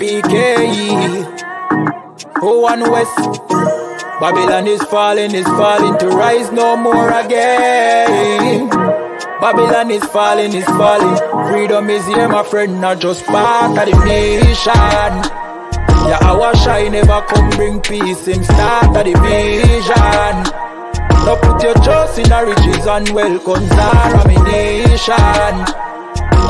I.S.U.P.K. Oh, and West. Babylon is falling to rise no more again. Babylon is falling. Freedom is here, my friend, not just part of the nation. Yeah, our shine never come bring peace, him start of the vision. Now put your trust in the riches and wealth, guns are ammunition.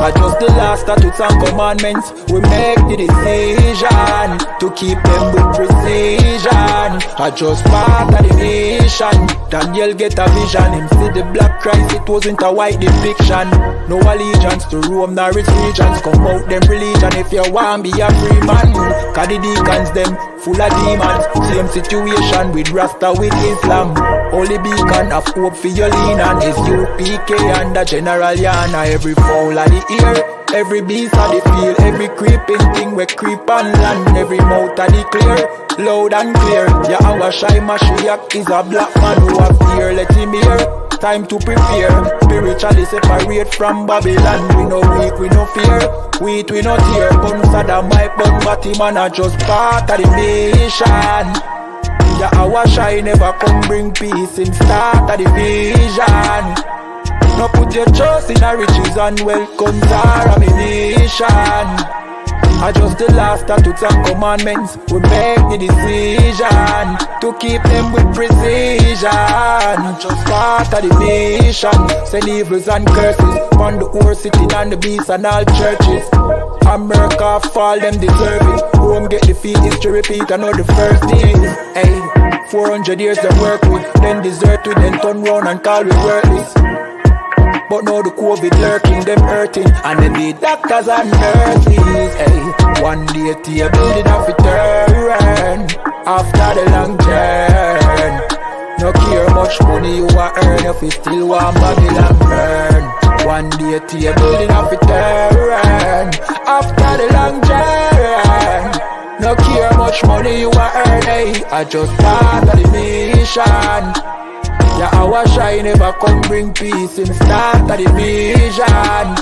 I just the last statutes and commandments, we make the decision to keep them with precision. I just part of the nation. Daniel get a vision, him see the black Christ, it wasn't a white depiction. No allegiance to Rome nor its regions, come out them religion if you want be a free man. Cause the deacons them full of demons, same situation with Rasta with Islam. Only beacon of hope for your lean on is I.S.U.P.K and the General YAHANNA. Every fowl of the ear, every beast of the field, every creeping thing we creep on land, every mouth of the clear, loud and clear. Yeah, our shy Mashiach is a black man who have fear, let him hear. Time to prepare, spiritually separate from Babylon. We no weak, we no fear, wheat we no tear. Bun Saddam, my bun Batty man are just part of the nation. Yeah, our shine never come bring peace, in start of the vision. Now put your trust in the riches and wealth, guns are ammunition. I just the last statutes and commandments, we make the decision to keep them with precision. Just part of the nation, send evils and curses on the whole city and the beasts and all churches. America fall, them deserve it. Rome get defeat, history repeat, I know the first days. Hey, 400 years they work with, then desert with, then turn round and call we worthless. But now the COVID lurking, them hurting, and then the doctors and nurses. Hey, one day the building of a turn after the long journey. No care much money you a earn if you still want Babylon burn. One day the building of a turn after the long journey. No care much money you a earn. Hey, I just part of the mission. Yeah, our shine never come bring peace, in start of the vision.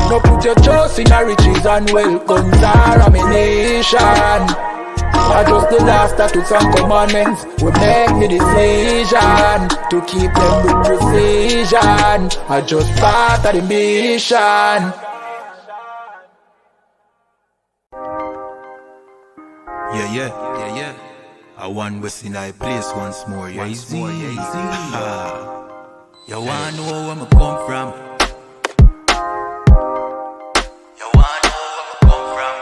No put your trust in the riches and wealth, guns are ammunition. I just the last statutes and commandments, we make the decision to keep them with precision. I just part of the mission. Yeah. I want West in I place once more, yeah, easy. You wanna know where I come from? You wanna know where I come from?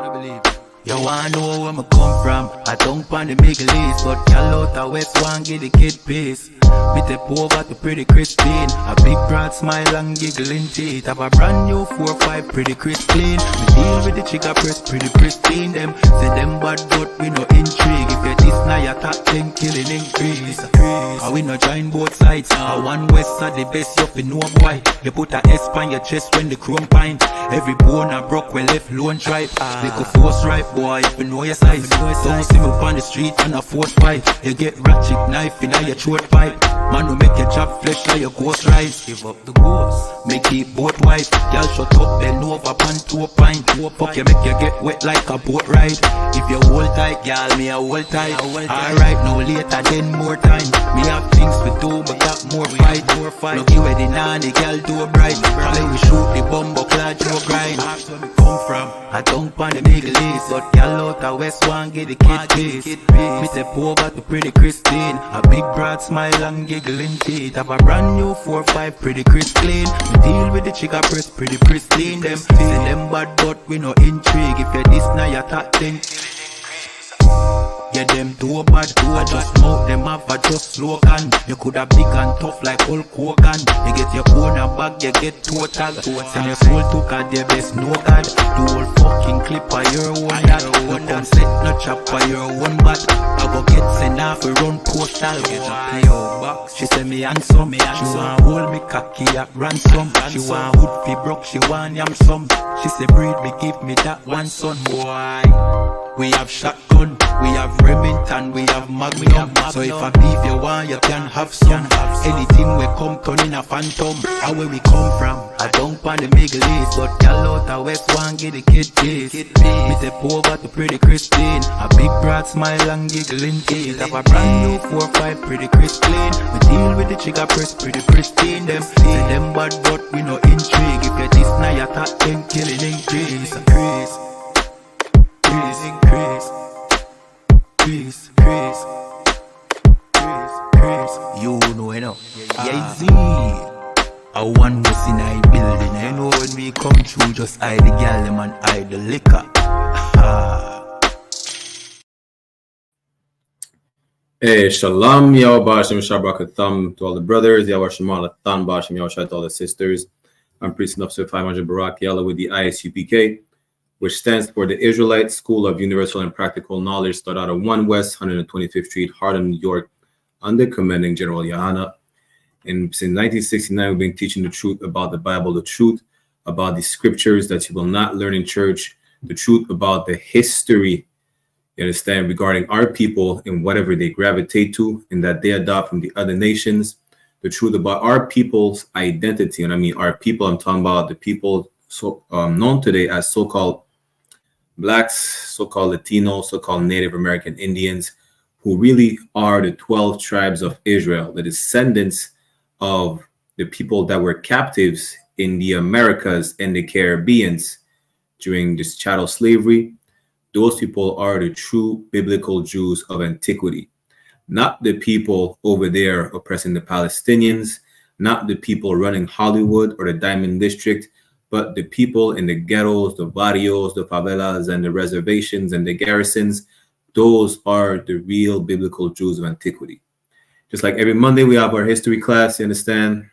I believe it. You wanna know where I come from? I don't want the Middle East, but y'all out the West want get the kid peace. Me step over to pretty Christine, a big broad smile and giggling teeth. Have a brand new 4-5 pretty Christine. Me deal with the chica press pretty pristine. Them say them bad but we no intrigue. If you this now you top 10 killing increase. And we no join both sides. I one West are the best, you fi know why. You put a S on your chest when the chrome pint. Every bone a broke we left lone tribe. Make a force right boy if you know your size. Don't see me on the street and a force fight. You get ratchet knife in your throat pipe. Man who make your chop flesh like your ghost rise. Give up the ghost, make it both wife. Y'all shut up, bend over, pan to a pint. Fuck you, make you get wet like a boat ride. If you hold tight, y'all, me a hold tight. Alright, no later, then more time. Me have things to do, but got more fight. Look you at the nanny, girl do a bright. Then we shoot the bumbo clad to a grind. That's where me come from. I don't want the Middle East, but y'all out the West one get the kid piece. Me step over to pretty Christine, a big broad smile and giggling teeth. Have a brand new 4-5 pretty crisp clean. We deal with the chica press pretty pristine. Them say them bad but we no intrigue. If you this now you talk then yeah, them too bad, I just smoke them up, I just slogan. You coulda big and tough like Hulk Hogan. You get your own a bag, you get total. Send your soul to God, the best no God. The whole fucking clip of your own that. You come set no chop for your own bat. I go get sent off a run postal. Get a PO box. She say me handsome, she want hold me cocky at ransom. She want hood fi broke, she want yam some. She say breed me, give me that one son, boy. We have shotgun, we have Remington, we have Magnum. So if a beef you want, you can have some. Anything we come turn in a phantom. And where we come from, I don't pan the Middle East, but y'all out the West one get the kid piece. Me step over to pretty Christine. A big broad smile and giggling teeth. Have a brand new 4-5 pretty crisp clean. We deal with the trigger press pretty pristine. Them say them bad but we no intrigue. If you this now you top 10 killing increase. Increase, increase, increase, you know, yeah, Z. I one was in a building. You know when we come through, just hide the gal them and hide the liquor. Hey, Shalom, Yahweh Bashem, Shabrakatham to all the brothers, Yahweh Shemal, Athan Bashem, Yahweh Shai to all the sisters. I'm Priest Officer 500 Barak Yalla with the I.S.U.P.K, which stands for the Israelite School of Universal and Practical Knowledge, started out of 1 West 125th Street, Harlem, New York, under commanding General YAHANNA. And since 1969, we've been teaching the truth about the Bible, the truth about the scriptures that you will not learn in church, the truth about the history, you understand, regarding our people and whatever they gravitate to and that they adopt from the other nations, the truth about our people's identity. And I mean, our people, I'm talking about the people known today as so-called Blacks, so-called Latinos, so-called Native American Indians, who really are the 12 tribes of Israel, the descendants of the people that were captives in the Americas and the Caribbeans during this chattel slavery. Those people are the true biblical Jews of antiquity, not the people over there oppressing the Palestinians, not the people running Hollywood or the Diamond District, but the people in the ghettos, the barrios, the favelas, and the reservations and the garrisons. Those are the real biblical Jews of antiquity. Just like every Monday, we have our history class, you understand?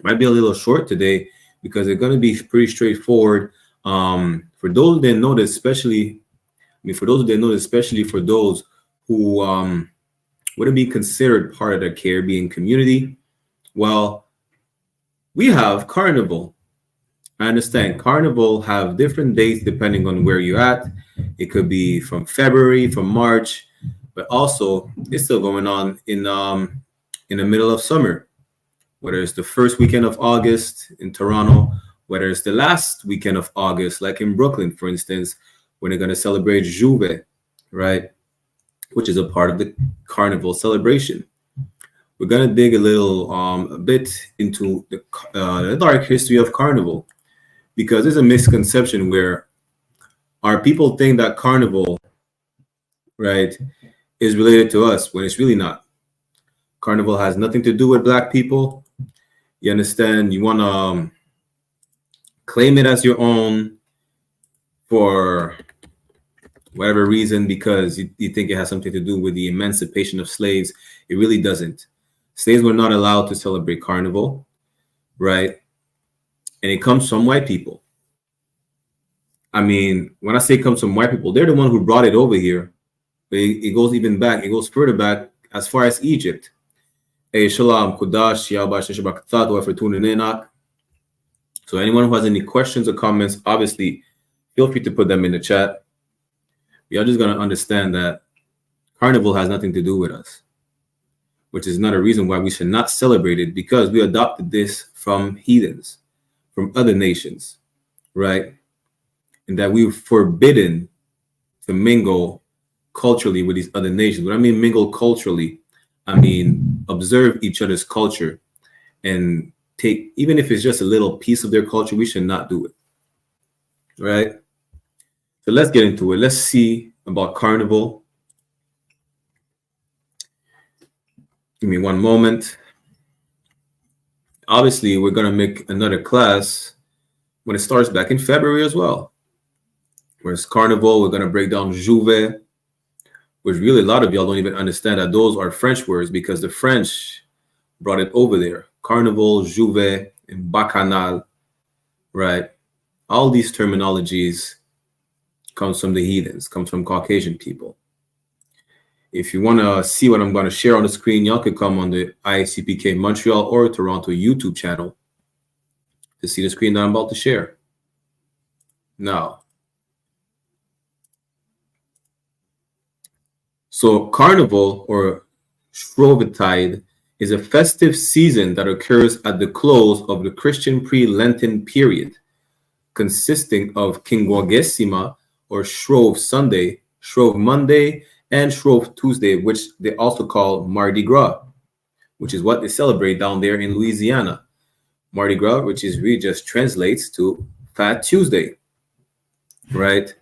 Might be a little short today because they're going to be pretty straightforward. For those who didn't know this, especially for those who wouldn't be considered part of the Caribbean community, well, we have Carnival. I understand Carnival have different dates depending on where you're at. It could be from February, from March, but also it's still going on in the middle of summer, whether it's the first weekend of August in Toronto, whether it's the last weekend of August, like in Brooklyn, for instance, when they're going to celebrate Juve, right, which is a part of the Carnival celebration. We're going to dig a bit into the dark history of Carnival, because there's a misconception where our people think that Carnival, right, is related to us when it's really not. Carnival has nothing to do with Black people. You understand? You want to claim it as your own for whatever reason because you think it has something to do with the emancipation of slaves. It really doesn't. Slaves were not allowed to celebrate Carnival, right? And it comes from white people. I mean, when I say it comes from white people, they're the one who brought it over here. But it goes even back. It goes further back as far as Egypt. Hey, Shalom, Kudash, Yahweh Shabbat, for tuning in. So anyone who has any questions or comments, obviously, feel free to put them in the chat. We are just going to understand that Carnival has nothing to do with us, which is another reason why we should not celebrate it, because we adopted this from heathens, from other nations, right? And that we're forbidden to mingle culturally with these other nations. When I mean mingle culturally, I mean observe each other's culture and take, even if it's just a little piece of their culture, we should not do it, right? So let's get into it. Let's see about Carnival. Give me one moment. Obviously, we're going to make another class when it starts back in February as well. Whereas Carnival, we're going to break down Juve, which really a lot of y'all don't even understand that those are French words because the French brought it over there. Carnival, Juve, and Bacchanal, right? All these terminologies comes from the heathens, comes from Caucasian people. If you want to see what I'm going to share on the screen, y'all could come on the I.S.U.P.K Montreal or Toronto YouTube channel to see the screen that I'm about to share. Now, so Carnival or Shrovetide is a festive season that occurs at the close of the Christian pre-Lenten period, consisting of Quinquagesima or Shrove Sunday, Shrove Monday, and Shrove Tuesday, which they also call Mardi Gras, which is what they celebrate down there in Louisiana. Mardi Gras, which is really just translates to Fat Tuesday, right?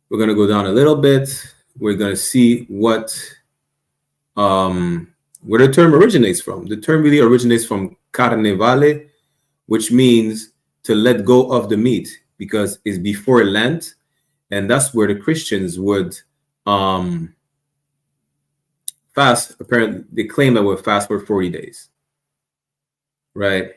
We're going to go down a little bit. We're going to see what where the term originates from. The term really originates from Carnevale, which means to let go of the meat, because it's before Lent, and that's where the Christians would fast. Apparently, they claim that we'll fast for 40 days, right?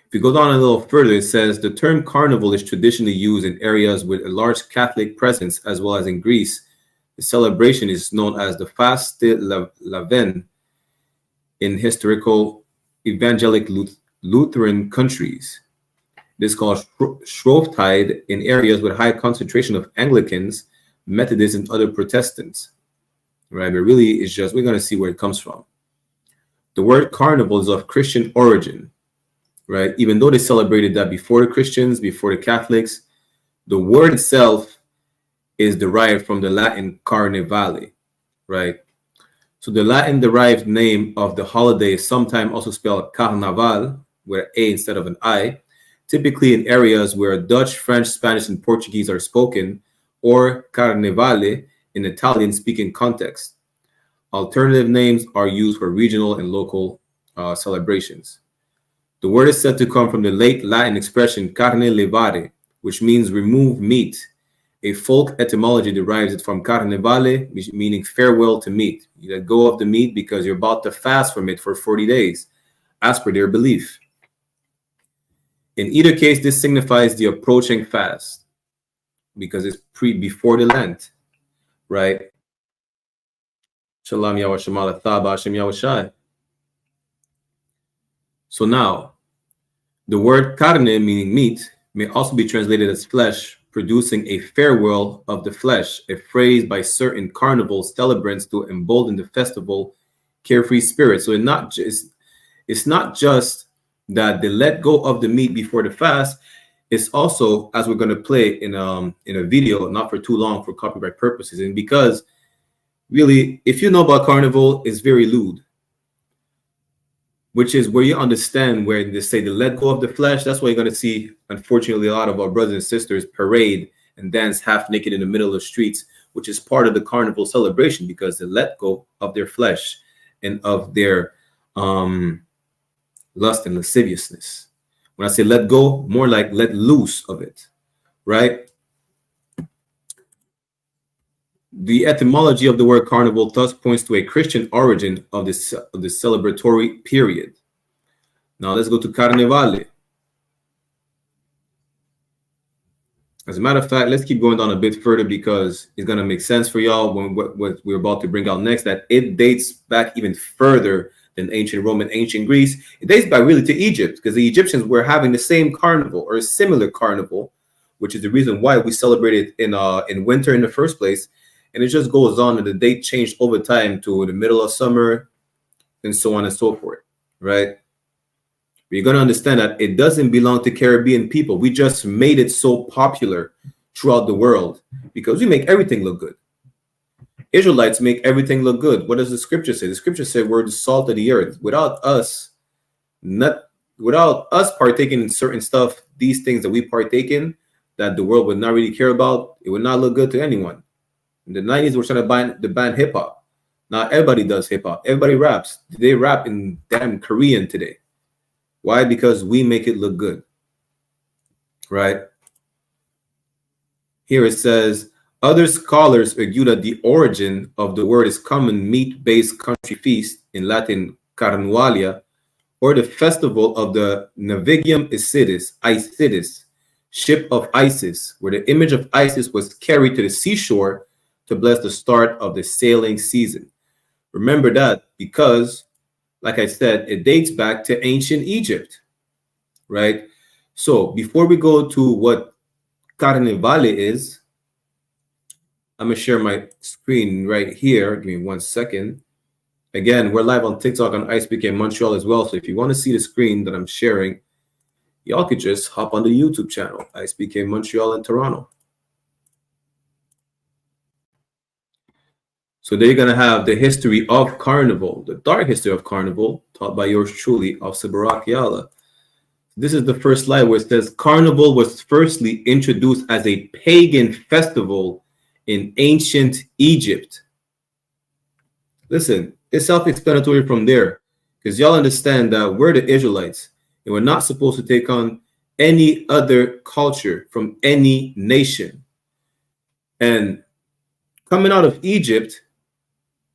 If you go down a little further, it says the term carnival is traditionally used in areas with a large Catholic presence, as well as in Greece. The celebration is known as the Fast de l'Avène in historical evangelic Lutheran countries. It is called Shrovetide in areas with high concentration of Anglicans, Methodists, and other Protestants. Right, but really, it's just, we're going to see where it comes from. The word carnival is of Christian origin. Right, even though they celebrated that before the Christians, before the Catholics, the word itself is derived from the Latin carnivale, right? So the Latin derived name of the holiday is sometimes also spelled carnaval with an A instead of an I, typically in areas where Dutch, French, Spanish, and Portuguese are spoken, or carnevale in Italian-speaking context. Alternative names are used for regional and local celebrations. The word is said to come from the late Latin expression carne levare, which means remove meat. A folk etymology derives it from carnevale, meaning farewell to meat. You let go of the meat because you're about to fast from it for 40 days, as per their belief. In either case, this signifies the approaching fast, because it's before the Lent, right? Shalom Yahweh Shemala Thaba Hashem Yahweh Shai. So now, the word carne, meaning meat, may also be translated as flesh, producing a farewell of the flesh, a phrase by certain carnival celebrants to embolden the festival carefree spirit. So it's not just that they let go of the meat before the fast. It's also, as we're going to play in a video, not for too long for copyright purposes, and because really, if you know about Carnival, it's very lewd, which is where you understand where they say to let go of the flesh. That's why you're going to see, unfortunately, a lot of our brothers and sisters parade and dance half naked in the middle of the streets, which is part of the Carnival celebration, because they let go of their flesh and of their lust and lasciviousness. When I say let go, more like let loose of it, right? The etymology of the word carnival thus points to a Christian origin of the celebratory period. Now let's go to Carnevale. As a matter of fact, let's keep going down a bit further, because it's going to make sense for y'all when what we're about to bring out next, that it dates back even further than ancient Rome and ancient Greece. It dates back really to Egypt, because the Egyptians were having the same carnival or a similar carnival, which is the reason why we celebrate it in winter in the first place. And it just goes on, and the date changed over time to the middle of summer and so on and so forth, right? But you're going to understand that it doesn't belong to Caribbean people. We just made it so popular throughout the world because we make everything look good. Israelites make everything look good. What does the scripture say? The scripture said we're the salt of the earth. Without us partaking in certain stuff, these things that we partake in, that the world would not really care about, it would not look good to anyone. In the 90s, we're trying to ban hip hop. Now everybody does hip hop. Everybody raps. They rap in damn Korean today. Why? Because we make it look good, right? Here it says, other scholars argue that the origin of the word is common meat-based country feast, in Latin Carnualia, or the festival of the Navigium Isidis, ship of Isis, where the image of Isis was carried to the seashore to bless the start of the sailing season. Remember that, because, like I said, it dates back to ancient Egypt, right? So before we go to what Carnevale is, I'm going to share my screen right here. Give me 1 second. Again, we're live on TikTok on I.S.U.P.K Montreal as well. So if you want to see the screen that I'm sharing, y'all could just hop on the YouTube channel, I.S.U.P.K Montreal and Toronto. So there you're going to have the history of Carnival, the dark history of Carnival, taught by yours truly, Officer Barak Yala. This is the first slide where it says Carnival was firstly introduced as a pagan festival in ancient Egypt. Listen, it's self-explanatory from there, because y'all understand that we're the Israelites and we're not supposed to take on any other culture from any nation. And coming out of Egypt,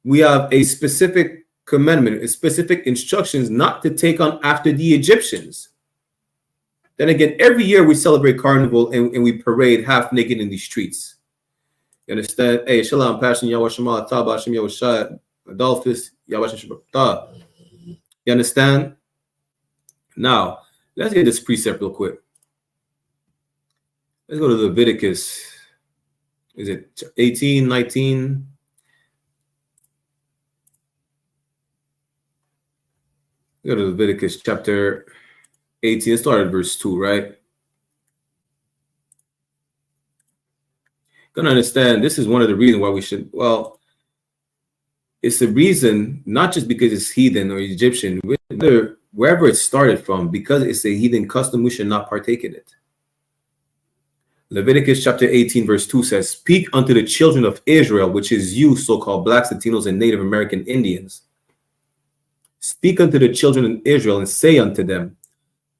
we have a specific commandment, a specific instructions not to take on after the Egyptians. Then again, every year we celebrate Carnival and we parade half naked in the streets. You understand? Hey, Shalom, Passion, Yahweh Shema, Taba, Shem Yahweh Shai, Adolphus, Yahweh Shabbat. You understand? Now, let's get this precept real quick. Let's go to Leviticus. Is it 18, 19? Go to Leviticus chapter 18. Let's start at verse 2, right? Gonna understand this is one of the reasons why we should, well, it's the reason, not just because it's heathen or Egyptian, wherever it started from, because it's a heathen custom, we should not partake in it. Leviticus chapter 18 verse 2 says, "Speak unto the children of Israel," which is you, so-called blacks, Latinos, and Native American Indians. "Speak unto the children of Israel and say unto them,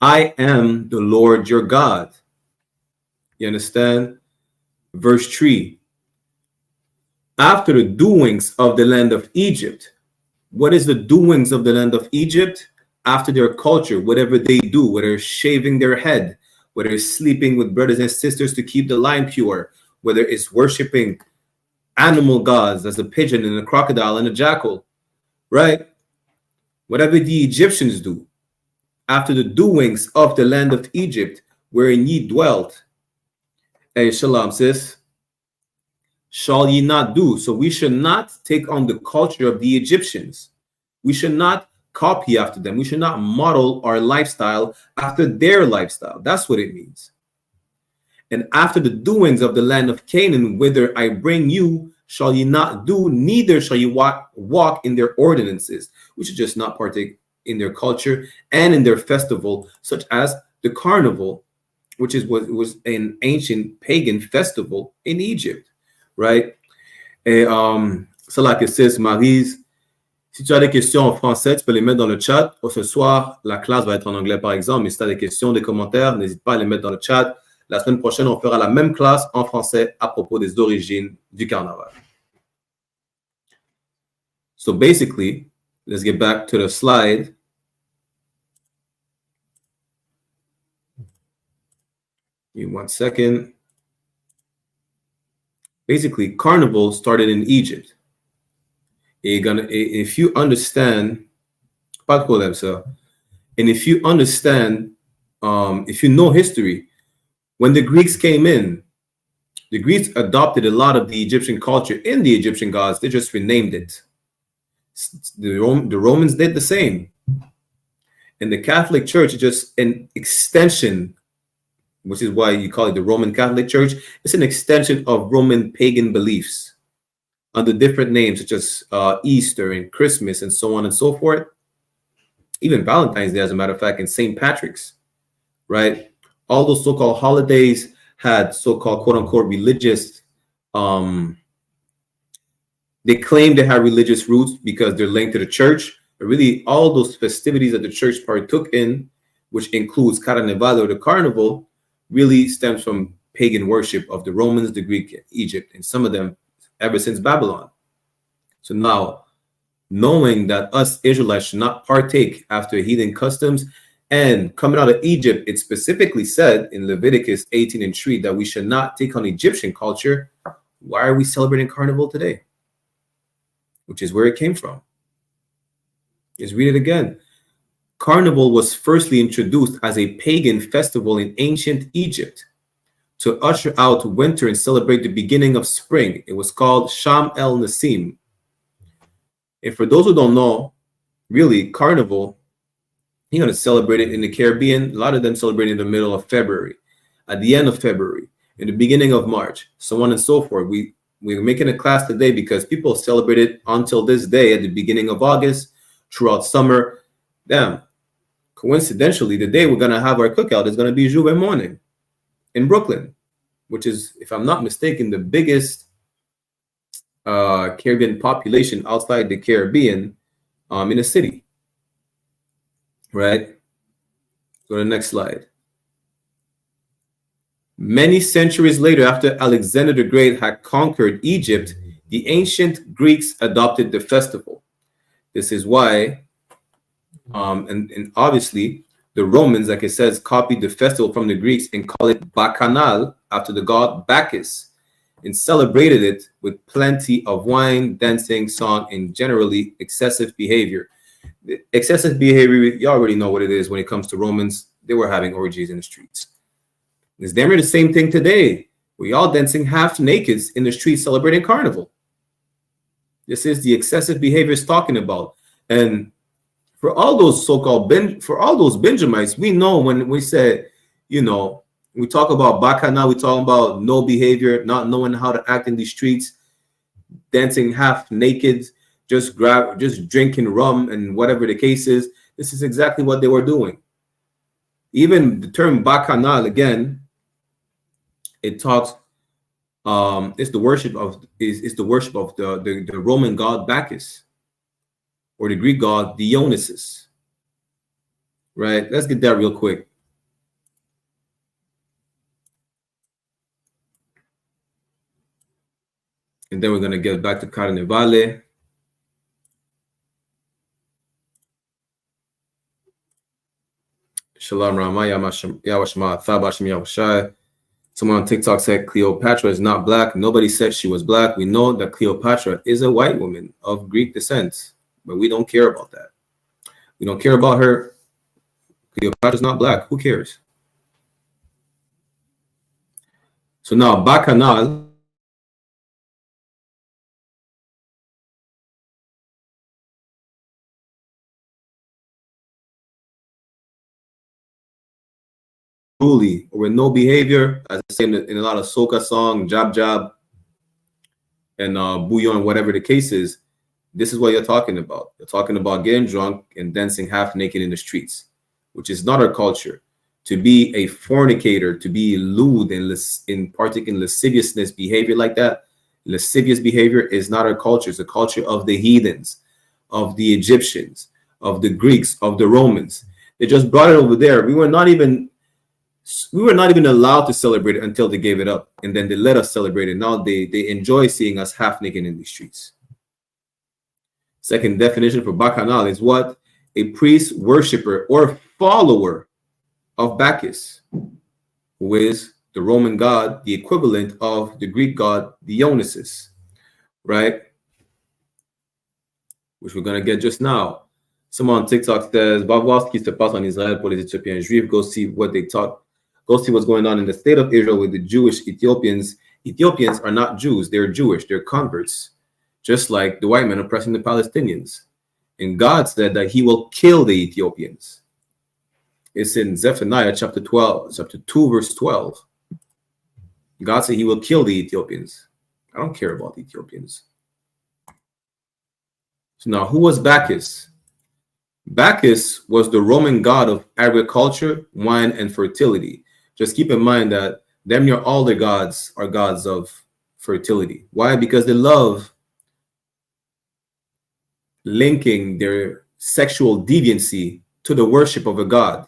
I am the Lord your God." You understand? Verse 3, "After the doings of the land of Egypt." What is the doings of the land of Egypt? After their culture, whatever they do, whether it's shaving their head, whether it's sleeping with brothers and sisters to keep the line pure, whether it's worshiping animal gods as a pigeon and a crocodile and a jackal, right? Whatever the Egyptians do, after the doings of the land of Egypt, wherein ye dwelt. Hey, shalom, sis. Shall ye not do? So we should not take on the culture of the Egyptians. We should not copy after them. We should not model our lifestyle after their lifestyle. That's what it means. "And after the doings of the land of Canaan, whither I bring you, shall ye not do, neither shall ye walk in their ordinances." We should just not partake in their culture and in their festival, such as the Carnival, which is what was an ancient pagan festival in Egypt, right? Ça, la question, Maryse. Si tu as des questions en français, tu peux les mettre dans le chat. Ce soir, la classe va être en anglais, par exemple, mais si tu as des questions, des commentaires, n'hésite pas à les mettre dans le chat. La semaine prochaine, on fera la même classe en français à propos des origines du carnaval. So basically, let's get back to the slide. Give me 1 second. Basically, Carnival started in Egypt. If you understand, pas de problème, ça. And if you understand, if you know history, when the Greeks came in, the Greeks adopted a lot of the Egyptian culture in the Egyptian gods. They just renamed it. The Romans did the same. And the Catholic Church is just an extension, which is why you call it the Roman Catholic Church. It's an extension of Roman pagan beliefs under different names, such as Easter and Christmas and so on and so forth. Even Valentine's Day, as a matter of fact, and St. Patrick's, right? All those so-called holidays had so-called quote-unquote religious, they claim they have religious roots because they're linked to the church, but really all those festivities that the church partook in, which includes Carnival or the Carnival, really stems from pagan worship of the Romans, the Greek, Egypt, and some of them ever since Babylon. So now, knowing that us Israelites should not partake after heathen customs, and coming out of Egypt, it specifically said in Leviticus 18 and 3 that we should not take on Egyptian culture. Why are we celebrating Carnival today? Which is where it came from. Let's read it again. Carnival was firstly introduced as a pagan festival in ancient Egypt to usher out winter and celebrate the beginning of spring. It was called Sham el Nasim. And for those who don't know, really, Carnival, you're going to celebrate it in the Caribbean. A lot of them celebrate in the middle of February, at the end of February, in the beginning of March, so on and so forth. We're making a class today because people celebrate it until this day at the beginning of August, throughout summer. Damn, coincidentally, the day we're going to have our cookout is going to be J'ouvert morning in Brooklyn, which is, if I'm not mistaken, the biggest Caribbean population outside the Caribbean in a city. Right? Go to the next slide. Many centuries later, after Alexander the Great had conquered Egypt, the ancient Greeks adopted the festival. This is why, and obviously, the Romans, like it says, copied the festival from the Greeks and called it Bacchanal after the god Bacchus, and celebrated it with plenty of wine, dancing, song, and generally excessive behavior. Excessive behavior, you already know what it is when it comes to Romans. They were having orgies in the streets. It's damn near the same thing today. We all dancing half naked in the streets celebrating Carnival. This is the excessive behavior it's talking about. And for all those so-called Benjamites, we know when we say, you know, we talk about Bacchanal, we talk about no behavior, not knowing how to act in the streets, dancing half naked, just drinking rum and whatever the case is. This is exactly what they were doing. Even the term Bacchanal, again, it talks it's the worship of the Roman god Bacchus, or the Greek god Dionysus. Right? Let's get that real quick. And then we're going to get back to Carnival. Shalom Rama, Yawashma, Thabashim Yahushai. Someone on TikTok said Cleopatra is not black. Nobody said she was black. We know that Cleopatra is a white woman of Greek descent, but we don't care about that. We don't care about her. Cleopatra's not black. Who cares? So now Bacchanal. Truly, or with no behavior, as I say in a lot of soca song, jab jab, and bouillon, whatever the case is, this is what you're talking about. You're talking about getting drunk and dancing half naked in the streets, which is not our culture. To be a fornicator, to be lewd and partake in lasciviousness behavior like that, lascivious behavior is not our culture. It's the culture of the heathens, of the Egyptians, of the Greeks, of the Romans. They just brought it over there. We were not even allowed to celebrate it until they gave it up, and then they let us celebrate it. Now they enjoy seeing us half naked in the streets. Second definition for Bacchanal is what? A priest, worshiper, or follower of Bacchus, who is the Roman god, the equivalent of the Greek god Dionysus, right? Which we're going to get just now. Someone on TikTok says, va voir ce qui se passe en Israël pour les Ethiopiens juifs. Go see what they talk. Go see what's going on in the state of Israel with the Jewish Ethiopians. Ethiopians are not Jews. They're Jewish. They're converts, just like the white men oppressing the Palestinians. And God said that he will kill the Ethiopians. It's in Zephaniah chapter 2, verse 12. God said he will kill the Ethiopians. I don't care about the Ethiopians. So now, who was Bacchus? Bacchus was the Roman god of agriculture, wine, and fertility. Just keep in mind that damn near all the gods are gods of fertility. Why? Because they love linking their sexual deviancy to the worship of a god.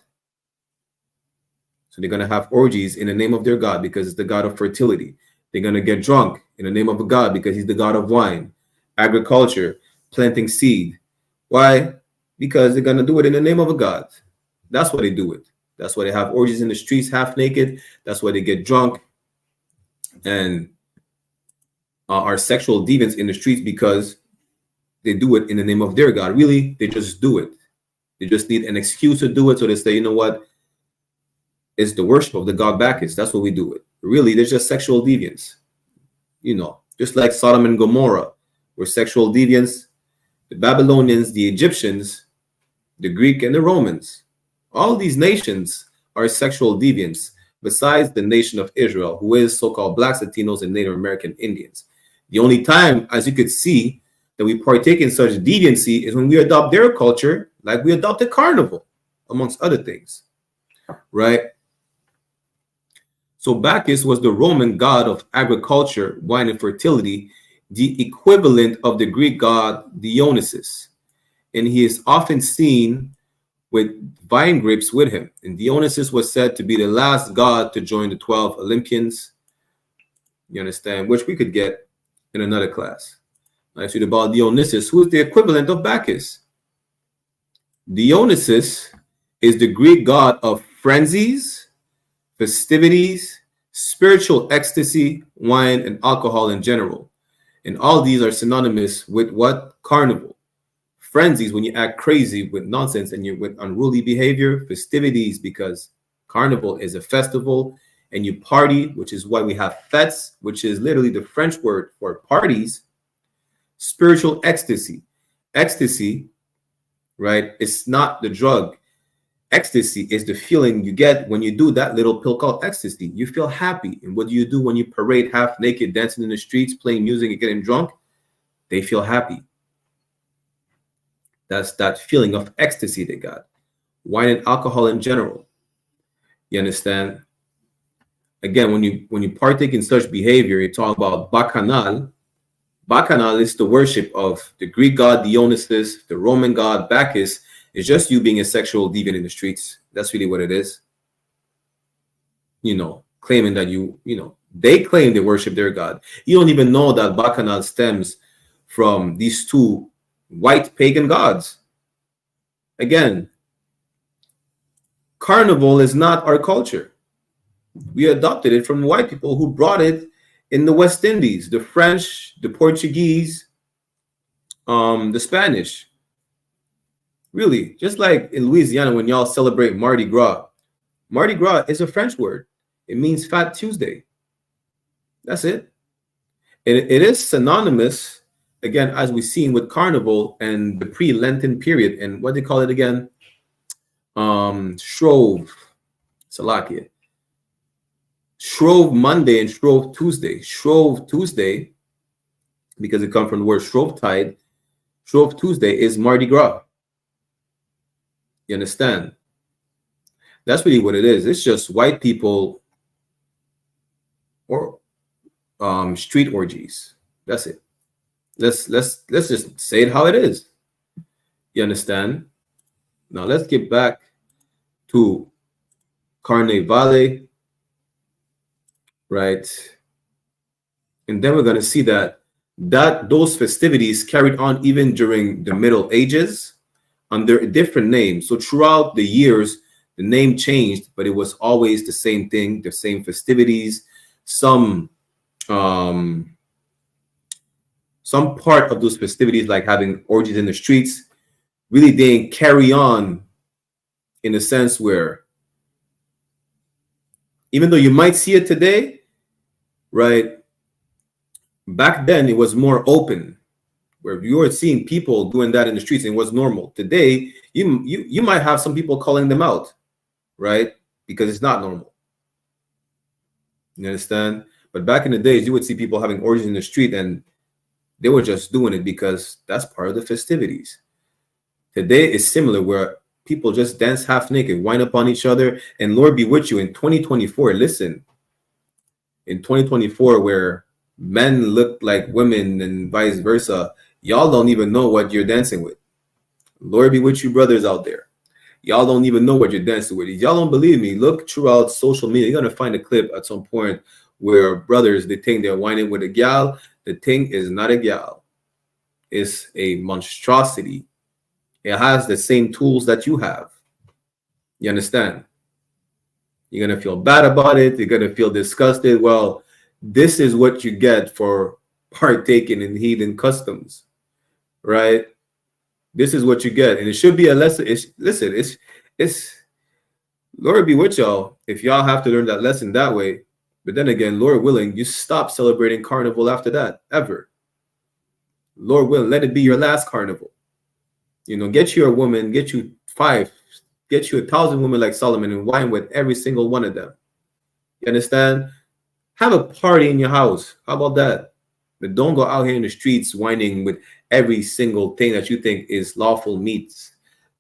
So they're going to have orgies in the name of their god because it's the god of fertility. They're going to get drunk in the name of a god because he's the god of wine, agriculture, planting seed. Why? Because they're going to do it in the name of a god. That's why they do it. That's why they have orgies in the streets half naked. That's why they get drunk and are sexual deviants in the streets, because they do it in the name of their god. Really, they just do it. They just need an excuse to do it. So they say, you know what? It's the worship of the god Bacchus. That's what we do it. Really, they're just sexual deviants. You know, just like Sodom and Gomorrah were sexual deviants. the Babylonians, the Egyptians, the Greek, and the Romans. All these nations are sexual deviants, besides the nation of Israel, who is so-called Blacks, Latinos, and Native American Indians. The only time, as you could see, that we partake in such deviancy is when we adopt their culture, like we adopted Carnival, amongst other things, right? So Bacchus was the Roman god of agriculture, wine, and fertility, the equivalent of the Greek god Dionysus. And he is often seen with vine grapes with him. And Dionysus was said to be the last god to join the 12 Olympians, you understand, which we could get in another class. I read about Dionysus, who is the equivalent of Bacchus. Dionysus is the Greek god of frenzies, festivities, spiritual ecstasy, wine, and alcohol in general. And all these are synonymous with what? Carnival. Frenzies, when you act crazy with nonsense and you're with unruly behavior. Festivities, because Carnival is a festival and you party, which is why we have fêtes, which is literally the French word for parties. Spiritual ecstasy. Ecstasy, right? It's not the drug. Ecstasy is the feeling you get when you do that little pill called ecstasy. You feel happy. And what do you do when you parade half naked, dancing in the streets, playing music and getting drunk? They feel happy. That's that feeling of ecstasy they got. Wine and alcohol in general. You understand? Again, when you partake in such behavior, you talk about bacchanal. Bacchanal is the worship of the Greek god Dionysus, the Roman god Bacchus. It's just you being a sexual deviant in the streets. That's really what it is. You know, claiming that they claim they worship their god. You don't even know that Bacchanal stems from these two white pagan gods. Again, Carnival is not our culture. We adopted it from white people who brought it in the West Indies, the French, the Portuguese, the Spanish. Really, just like in Louisiana when y'all celebrate Mardi Gras. Mardi Gras is a French word. It means Fat Tuesday. That's it. And it is synonymous, again, as we've seen with Carnival and the pre-Lenten period. And what they call it again? Shrove. Salakia. Shrove Monday and Shrove Tuesday. Shrove Tuesday, because it comes from the word Shrovetide. Shrove Tuesday is Mardi Gras. You understand? That's really what it is. It's just white people or street orgies. That's it. Let's just say it how it is. You understand? Now let's get back to Carnival, right? And then we're going to see that those festivities carried on even during the Middle Ages under a different name. So throughout the years, the name changed, but it was always the same thing, the same festivities. Some part of those festivities, like having orgies in the streets, really didn't carry on in a sense where, even though you might see it today, right? Back then, it was more open, where you were seeing people doing that in the streets and it was normal. Today, you might have some people calling them out, right? Because it's not normal. You understand? But back in the days, you would see people having orgies in the street and they were just doing it because that's part of the festivities. Today is similar, where people just dance half naked, wind up on each other, and Lord be with you in 2024. Listen, in 2024, where men look like women and vice versa, y'all don't even know what you're dancing with. Lord be with you, brothers out there. Y'all don't even know what you're dancing with. If y'all don't believe me, look throughout social media. You're going to find a clip at some point where brothers, they think they're whining with a gal. The thing is not a gal. It's a monstrosity. It has the same tools that you have. You understand? You're going to feel bad about it. You're going to feel disgusted. Well, this is what you get for partaking in heathen customs, right? This is what you get. And it should be a lesson. It's Lord be with y'all if y'all have to learn that lesson that way. But then again, Lord willing, you stop celebrating Carnival after that, ever. Lord willing, let it be your last Carnival. You know, get you a woman, get you 5, get you 1,000 women like Solomon and wine with every single one of them. You understand? Have a party in your house. How about that? But don't go out here in the streets whining with every single thing that you think is lawful meats.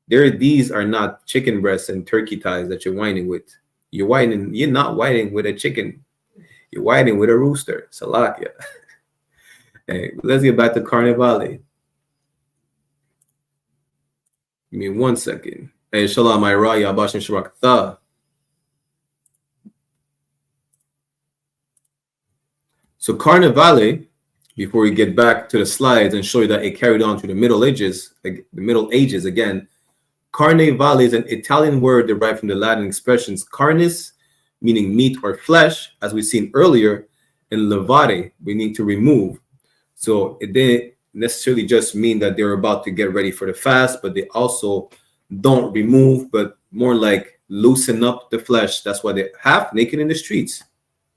These are not chicken breasts and turkey thighs that you're whining with. You're not whining with a chicken. You're whining with a rooster. Salakia. Hey, let's get back to Carnival. Give me 1 second. Hey, Shalom, Iraya, Bashim Shabakatha. So Carnivale, before we get back to the slides and show you that it carried on to the Middle Ages, again, Carnivale is an Italian word derived from the Latin expressions carnis, meaning meat or flesh, as we've seen earlier, and levare, meaning to remove. So it didn't necessarily just mean that they're about to get ready for the fast, but they also don't remove, but more like loosen up the flesh. That's why they're half naked in the streets,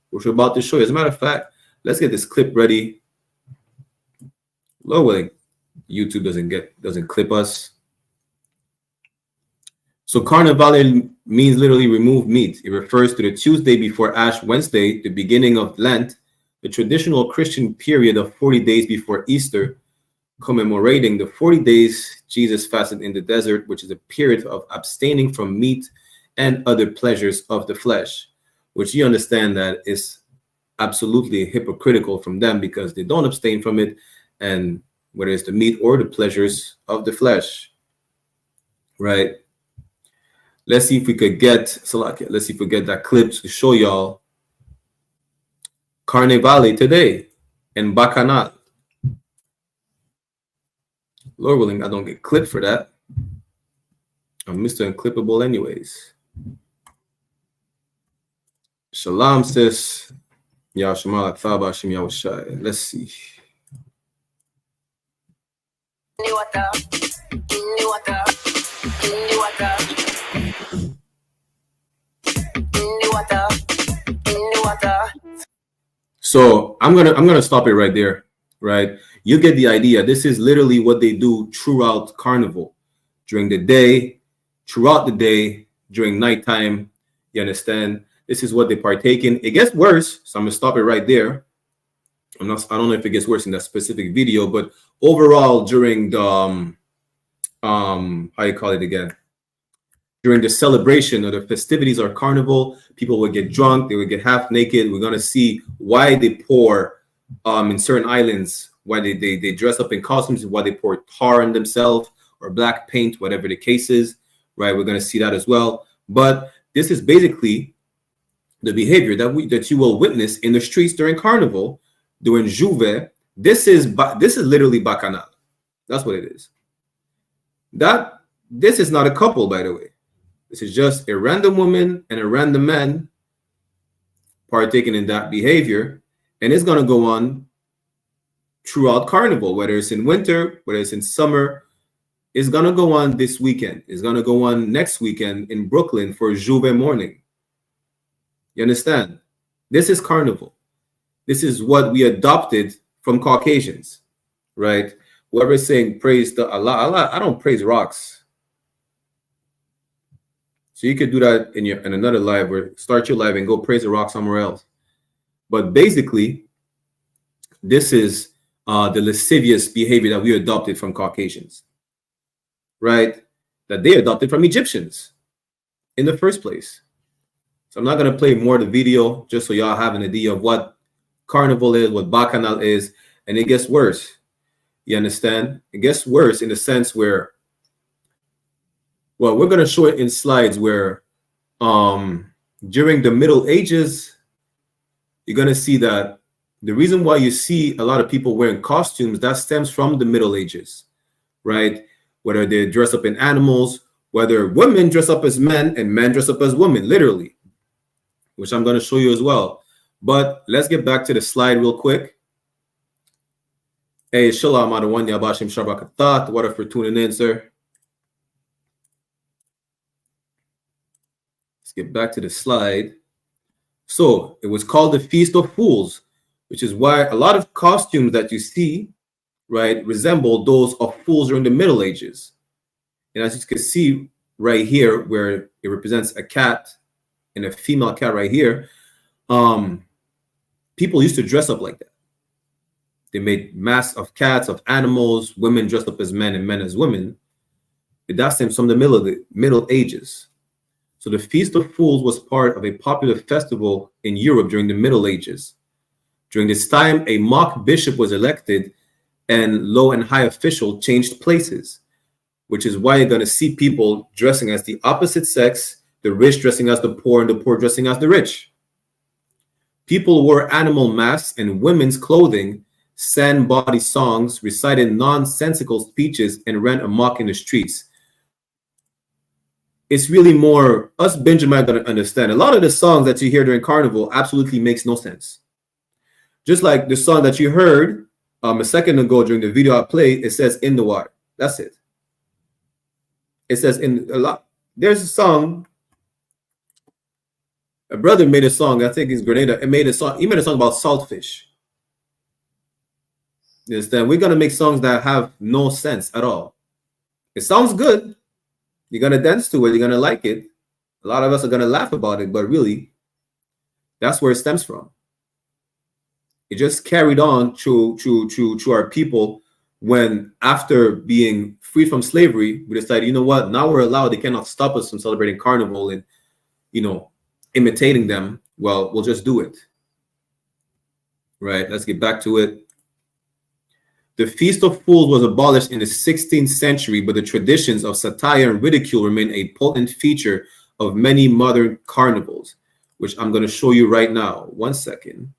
which we're about to show you. As a matter of fact, let's get this clip ready. Lord willing, YouTube doesn't clip us. So Carnival means literally remove meat. It refers to the Tuesday before Ash Wednesday, the beginning of Lent, the traditional Christian period of 40 days before Easter, commemorating the 40 days Jesus fasted in the desert, which is a period of abstaining from meat and other pleasures of the flesh, which you understand that is absolutely hypocritical from them because they don't abstain from it, and whether it's the meat or the pleasures of the flesh, right? Let's see if we could get that clip to show y'all Carnivale today in Bacchanal. Lord willing, I don't get clipped for that. I'm Mr. Unclippable anyways. Shalom, sis. Yashima Thaba Shim Yahushai. Let's see. So I'm gonna stop it right there, right? You get the idea. This is literally what they do throughout Carnival, during the day, throughout the day, during nighttime. You understand? This is what they partake in. It gets worse, so I'm gonna stop it right there. I don't know if it gets worse in that specific video, but overall, during the how you call it again? During the celebration or the festivities or Carnival, people would get drunk, they would get half naked. We're gonna see why they pour in certain islands, why they dress up in costumes, why they pour tar on themselves or black paint, whatever the case is, right? We're gonna see that as well. But this is basically the behavior that you will witness in the streets during Carnival, during Juve. This is literally Bacchanal. That's what it is. This is not a couple, by the way. This is just a random woman and a random man partaking in that behavior, and it's gonna go on throughout Carnival, whether it's in winter, whether it's in summer. It's gonna go on this weekend. It's gonna go on next weekend in Brooklyn for Juve morning. You understand? This is Carnival. This is what we adopted from Caucasians, right? Whoever's saying praise to Allah, I don't praise rocks. So you could do that in another live, where start your live and go praise the rock somewhere else. But basically, this is the lascivious behavior that we adopted from Caucasians, right? That they adopted from Egyptians in the first place. So I'm not going to play more of the video just so y'all have an idea of what Carnival is, what Bacchanal is, and it gets worse. You understand? It gets worse in the sense where, well, we're going to show it in slides where during the Middle Ages, you're going to see that the reason why you see a lot of people wearing costumes, that stems from the Middle Ages, right? Whether they dress up in animals, whether women dress up as men and men dress up as women, literally, which I'm going to show you as well. But let's get back to the slide real quick. Hey, Shalom, Adawan Yabashim Shabakatat. What if for tuning in, sir? Let's get back to the slide. So it was called the Feast of Fools, which is why a lot of costumes that you see, right, resemble those of fools during the Middle Ages, And as you can see right here, where it represents a cat and a female cat right here, people used to dress up like that. They made masks of cats, of animals, women dressed up as men and men as women. But that's from the Middle Ages. So the Feast of Fools was part of a popular festival in Europe during the Middle Ages. During this time, a mock bishop was elected and low and high official changed places, which is why you're going to see people dressing as the opposite sex, the rich dressing as the poor and the poor dressing as the rich. People wore animal masks and women's clothing, sang body songs, recited nonsensical speeches, and ran amok in the streets. It's really more us Benjamin going to understand. A lot of the songs that you hear during Carnival absolutely makes no sense. Just like the song that you heard a second ago during the video I played, it says "in the water." That's it. It says in a lot. There's a song. A brother made a song. I think it's Grenada. He made a song about saltfish. You understand? We're gonna make songs that have no sense at all. It sounds good. You're gonna dance to it. You're gonna like it. A lot of us are gonna laugh about it, but really, that's where it stems from. It just carried on to our people when, after being freed from slavery, we decided, you know what? Now we're allowed. They cannot stop us from celebrating Carnival and, imitating them. Well, we'll just do it. Right? Let's get back to it. The Feast of Fools was abolished in the 16th century, but the traditions of satire and ridicule remain a potent feature of many modern carnivals, which I'm going to show you right now. 1 second.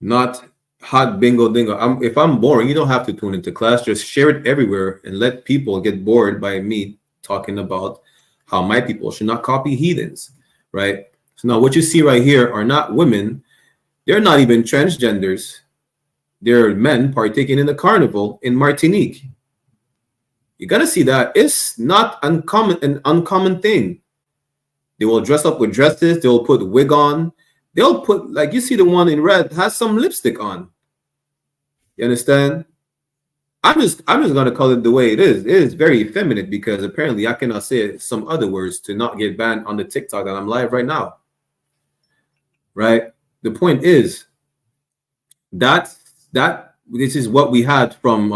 Not hot bingo dingo. If I'm boring, you don't have to tune into class. Just share it everywhere and let people get bored by me talking about how my people should not copy heathens, right? So now what you see right here are not women. They're not even transgenders. They're men partaking in the carnival in Martinique. You're gonna see that it's not an uncommon thing. They will dress up with dresses. They will put wig on. They'll put, like you see the one in red has some lipstick on. You understand? I'm just gonna call it the way it is. It is very effeminate because apparently I cannot say some other words to not get banned on the TikTok that I'm live right now. Right? The point is that this is what we had from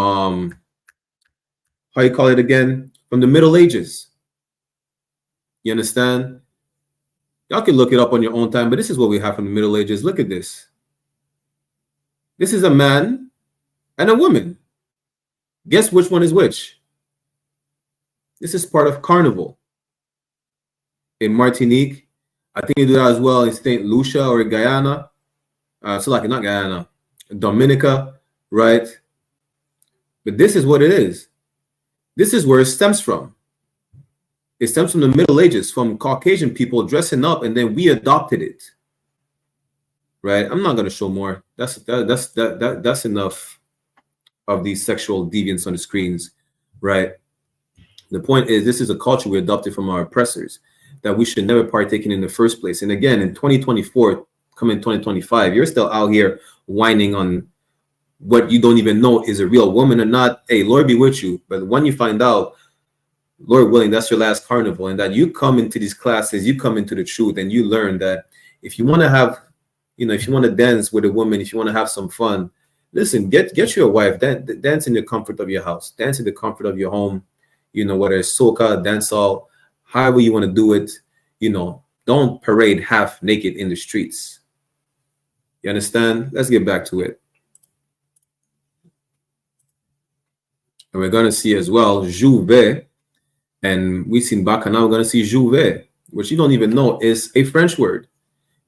how you call it again? From the Middle Ages. You understand? Y'all can look it up on your own time, but this is what we have from the Middle Ages. Look at this. This is a man and a woman. Guess which one is which? This is part of Carnival. In Martinique, I think you do that as well in St. Lucia or Guyana. So like not Guyana, Dominica, right? But this is what it is. This is where it stems from. It stems from the Middle Ages, from Caucasian people dressing up, and then we adopted it. Right? I'm not going to show more. That's enough of these sexual deviants on the screens, right? The point is, this is a culture we adopted from our oppressors that we should never partake in the first place. And again, in 2024, coming 2025, you're still out here whining on what you don't even know is a real woman or not. Hey, Lord be with you. But when you find out, Lord willing, that's your last carnival, and that you come into these classes, you come into the truth, and you learn that if you want to have, if you want to dance with a woman, if you want to have some fun, listen, get you a wife, dance in the comfort of your house, dance in the comfort of your home, whether it's soca, dancehall, however you want to do it, don't parade half naked in the streets. You understand? Let's get back to it. And we're going to see as well, Juve, and we've seen Baka, now we're going to see Juve, which you don't even know is a French word.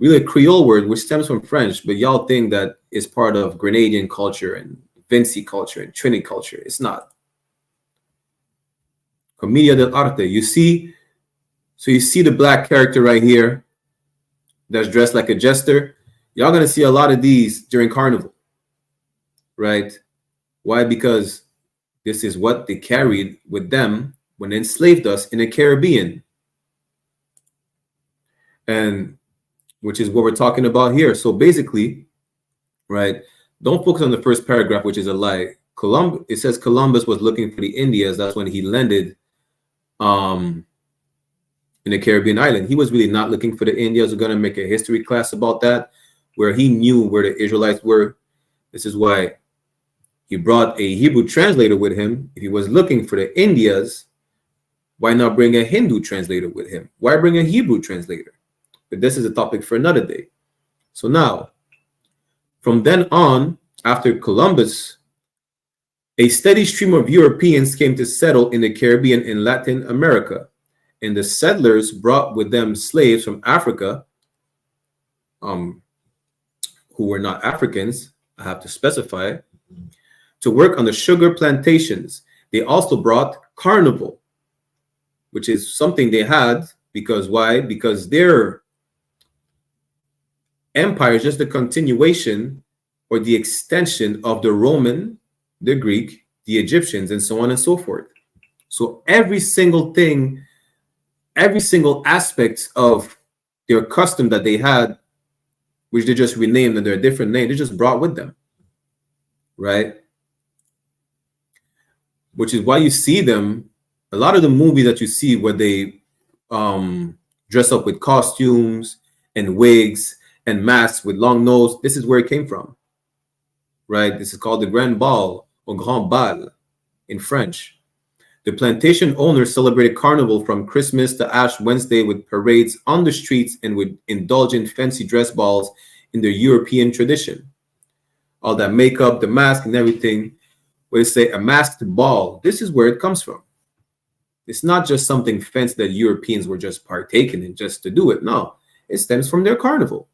Really a Creole word, which stems from French, but y'all think that it's part of Grenadian culture and Vinci culture and Trini culture. It's not. Commedia dell'arte. You see the black character right here that's dressed like a jester. Y'all gonna see a lot of these during Carnival, right? Why? Because this is what they carried with them when they enslaved us in the Caribbean. And which is what we're talking about here. So basically, right, don't focus on the first paragraph, which is a lie. It says Columbus was looking for the Indias. That's when he landed in the Caribbean island. He was really not looking for the Indias. We're going to make a history class about that, where he knew where the Israelites were. This is why he brought a Hebrew translator with him. If he was looking for the Indias, why not bring a Hindu translator with him? Why bring a Hebrew translator? But this is a topic for another day. So now, from then on, after Columbus, a steady stream of Europeans came to settle in the Caribbean and Latin America, and the settlers brought with them slaves from Africa, who were not Africans, I have to specify, to work on the sugar plantations. They also brought Carnival, which is something they had because why? Because their empire is just a continuation or the extension of the Roman, the Greek, the Egyptians, and so on and so forth. So every single thing, every single aspect of their custom that they had, which they just renamed and they're a different name, they just brought with them, right? Which is why you see them, a lot of the movies that you see where they dress up with costumes and wigs and masks with long nose, this is where it came from, right? This is called the Grand Bal or Grand Bal in French. The plantation owners celebrated Carnival from Christmas to Ash Wednesday with parades on the streets and with indulgent fancy dress balls in their European tradition. All that makeup, the mask and everything, where they say a masked ball, this is where it comes from. It's not just something fancy that Europeans were just partaking in just to do it. No, it stems from their carnival.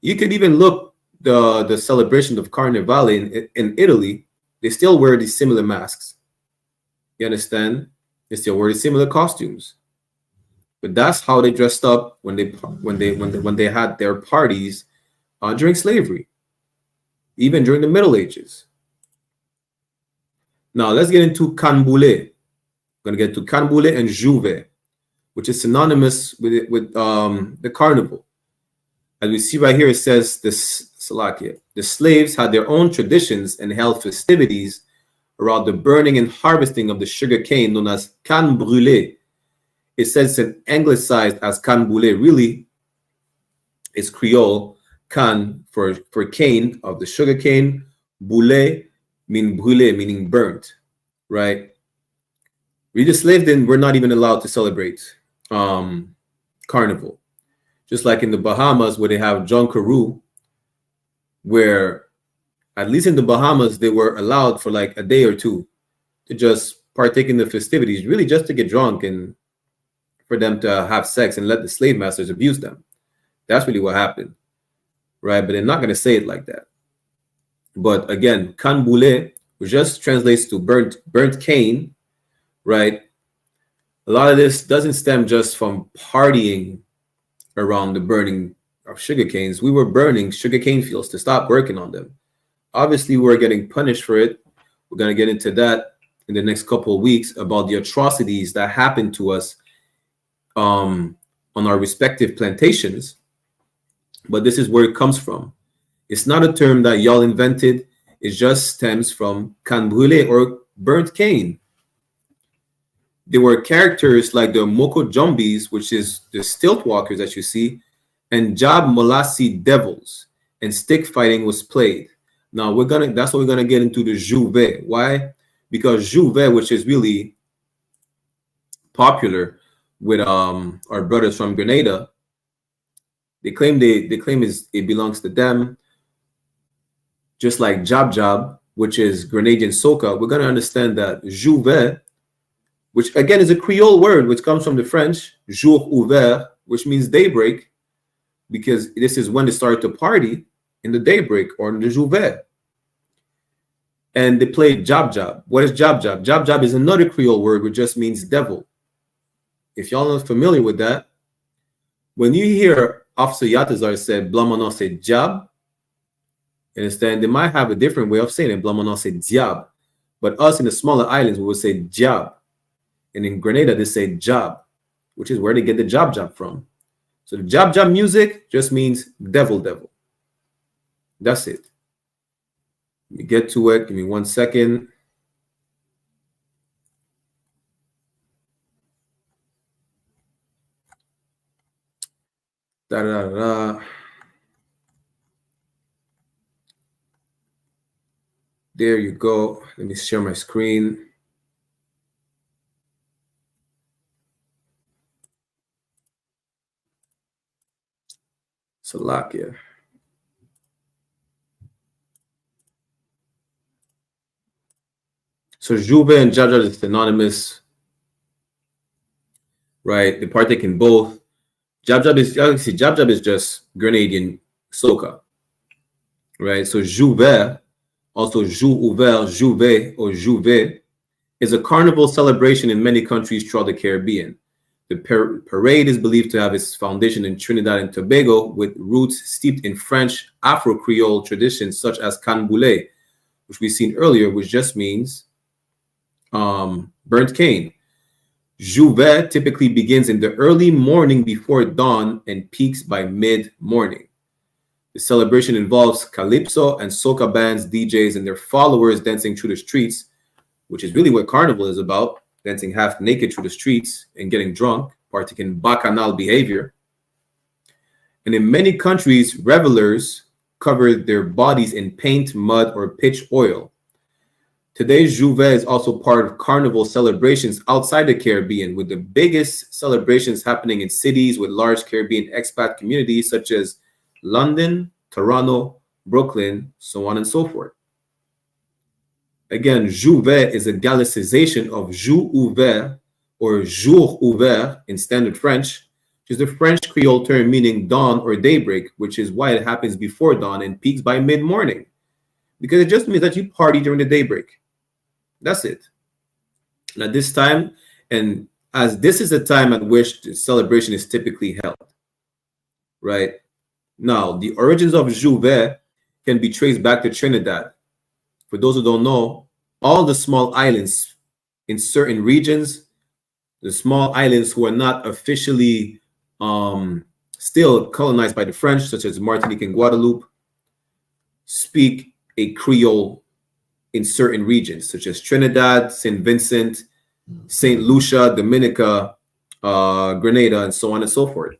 You could even look the celebration of Carnival in Italy. They still wear these similar masks. You understand? They still wear the similar costumes. But that's how they dressed up when they had their parties during slavery, even during the Middle Ages. Now let's get into Canboulay. I'm going to get to Canboulay and Juve, which is synonymous with the carnival. As we see right here, it says this, Salakia, the slaves had their own traditions and held festivities around the burning and harvesting of the sugar cane known as can brûlé. It says it's anglicized as Canboulay. Really, it's Creole. Can for cane of the sugar cane. Boulé mean brûlé, meaning burnt, right? We the slaves then were not even allowed to celebrate Carnival. Just like in the Bahamas where they have John Carew, where at least in the Bahamas, they were allowed for like a day or two to just partake in the festivities, really just to get drunk and for them to have sex and let the slave masters abuse them. That's really what happened, right? But they're not going to say it like that. But again, Canboulay, which just translates to burnt cane, right? A lot of this doesn't stem just from partying around the burning of sugar canes. We were burning sugar cane fields to stop working on them. Obviously, we're getting punished for it. We're going to get into that in the next couple of weeks about the atrocities that happened to us on our respective plantations. But this is where it comes from. It's not a term that y'all invented. It just stems from can brûlé or burnt cane. There were characters like the Moko Jumbies, which is the stilt walkers that you see, and Jab Molassi devils, and stick fighting was played. Now that's what we're gonna get into the Juve. Why? Because Juve, which is really popular with our brothers from Grenada, they claim it belongs to them. Just like Jab, which is Grenadian soca, we're gonna understand that Juve, which again is a Creole word, which comes from the French, jour ouvert, which means daybreak, because this is when they start to party in the daybreak or in the Juve. And they play Jab. What is Jab? Jab is another Creole word which just means devil. If y'all are familiar with that, when you hear Officer Yatazar say Blamana say Jab, understand they might have a different way of saying it. Blamana say Diab. But us in the smaller islands, we would say Jab. And in Grenada, they say Jab, which is where they get the Jab from. So the jab jab music just means devil devil. That's it. Let me get to it. Give me 1 second. Da da da. There you go. Let me share my screen. Salakia. So Juve and Jab Jab is synonymous, right? They partake in both. Jab Jab is just Grenadian soca, right? So Juve, also Jou Ouvert, Juve or Juve, is a carnival celebration in many countries throughout the Caribbean. The parade is believed to have its foundation in Trinidad and Tobago, with roots steeped in French Afro-Creole traditions such as canboulé, which we've seen earlier, which just means burnt cane. Juve typically begins in the early morning before dawn and peaks by mid-morning. The celebration involves calypso and soca bands, DJs, and their followers dancing through the streets, which is really what Carnival is about, dancing half naked through the streets and getting drunk, partaking in bacchanal behavior. And in many countries, revelers cover their bodies in paint, mud, or pitch oil. Today's Juve is also part of Carnival celebrations outside the Caribbean, with the biggest celebrations happening in cities with large Caribbean expat communities such as London, Toronto, Brooklyn, so on and so forth. Again, Juve is a Gallicization of Jour ouvert or Jour ouvert in standard French, which is the French Creole term meaning dawn or daybreak, which is why it happens before dawn and peaks by mid-morning, because it just means that you party during the daybreak. That's it. And at this time, and as this is the time at which the celebration is typically held, right? Now, the origins of Juve can be traced back to Trinidad. For those who don't know, all the small islands in certain regions, the small islands who are not officially still colonized by the French, such as Martinique and Guadeloupe, speak a Creole in certain regions, such as Trinidad, St. Vincent, St. Lucia, Dominica, Grenada, and so on and so forth,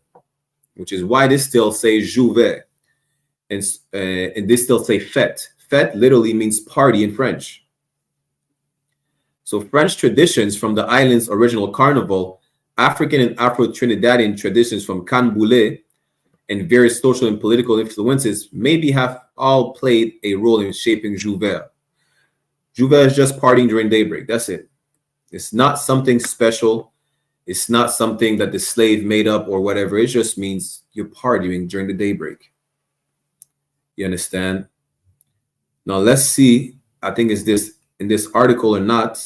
which is why they still say Juve, and they still say fête. Fête literally means party in French. So French traditions from the island's original carnival, African and Afro-Trinidadian traditions from canboulé, and various social and political influences maybe have all played a role in shaping Juve. Juve is just partying during daybreak. That's it. It's not something special. It's not something that the slave made up or whatever. It just means you're partying during the daybreak. You understand? Now let's see. I think it's this in this article or not.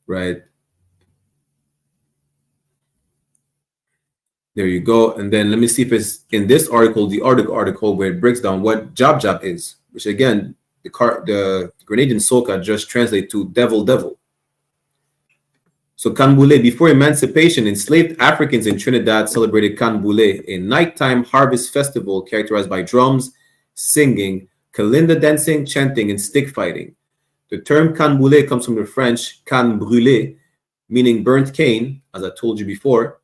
Right. There you go. And then let me see if it's in this article, the article where it breaks down what jab jab is, which again, the Grenadian soca just translate to devil devil. So canboulé, before emancipation, enslaved Africans in Trinidad celebrated canboulé, a nighttime harvest festival characterized by drums, singing, kalinda dancing, chanting, and stick fighting. The term canboulé comes from the French can brûler, meaning burnt cane, as I told you before.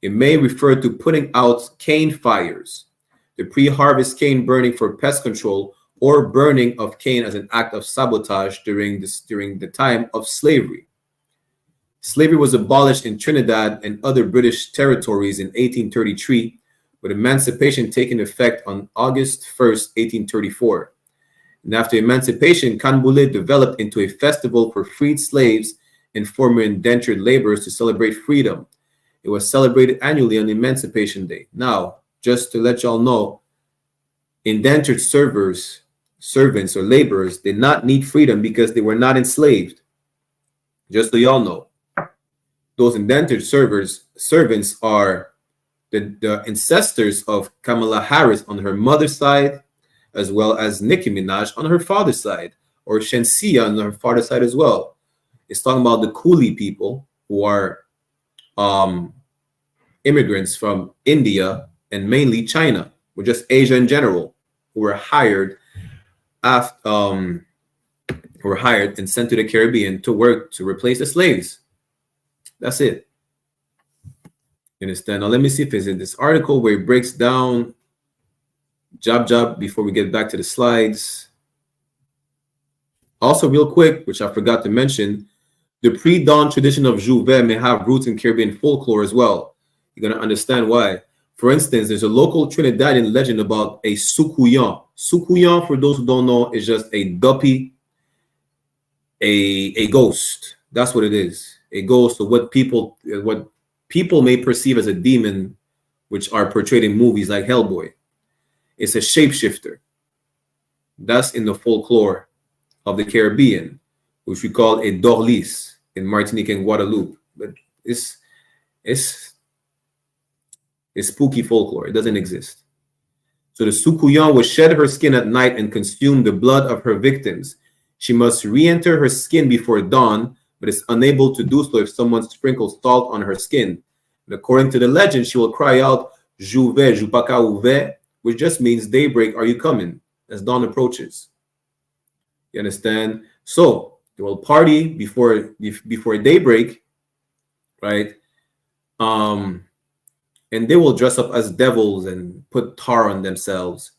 It may refer to putting out cane fires, the pre-harvest cane burning for pest control, or burning of cane as an act of sabotage during the time of slavery. Slavery was abolished in Trinidad and other British territories in 1833, with emancipation taking effect on August 1st, 1834. And after emancipation, canboulé developed into a festival for freed slaves and former indentured laborers to celebrate freedom. It was celebrated annually on Emancipation Day. Now, just to let y'all know, indentured servants or laborers did not need freedom because they were not enslaved. Just so y'all know, those indentured servants are the ancestors of Kamala Harris on her mother's side, as well as Nicki Minaj on her father's side, or Shensia on her father's side as well. It's talking about the coolie people who are immigrants from India and mainly China, or just Asia in general, who were hired after, were hired and sent to the Caribbean to work to replace the slaves. That's it. You understand? Now let me see if it's in this article where it breaks down job before we get back to the slides. Also, real quick, which I forgot to mention, the pre-dawn tradition of J'ouvert may have roots in Caribbean folklore as well. You're gonna understand why. For instance, there's a local Trinidadian legend about a sukuyan. Sukuyan, for those who don't know, is just a duppy, a ghost. That's what it is. A ghost of what people may perceive as a demon, which are portrayed in movies like Hellboy. It's a shapeshifter. That's in the folklore of the Caribbean, which we call a dorlis in Martinique and Guadeloupe. But it's spooky folklore. It doesn't exist. So the sukuyan would shed her skin at night and consume the blood of her victims. She must re-enter her skin before dawn, but is unable to do so if someone sprinkles salt on her skin. And according to the legend, she will cry out, "J'ouvert, j'upaka ouvert," which just means daybreak, are you coming? As dawn approaches. You understand? So they will party before daybreak, right? And they will dress up as devils and put tar on themselves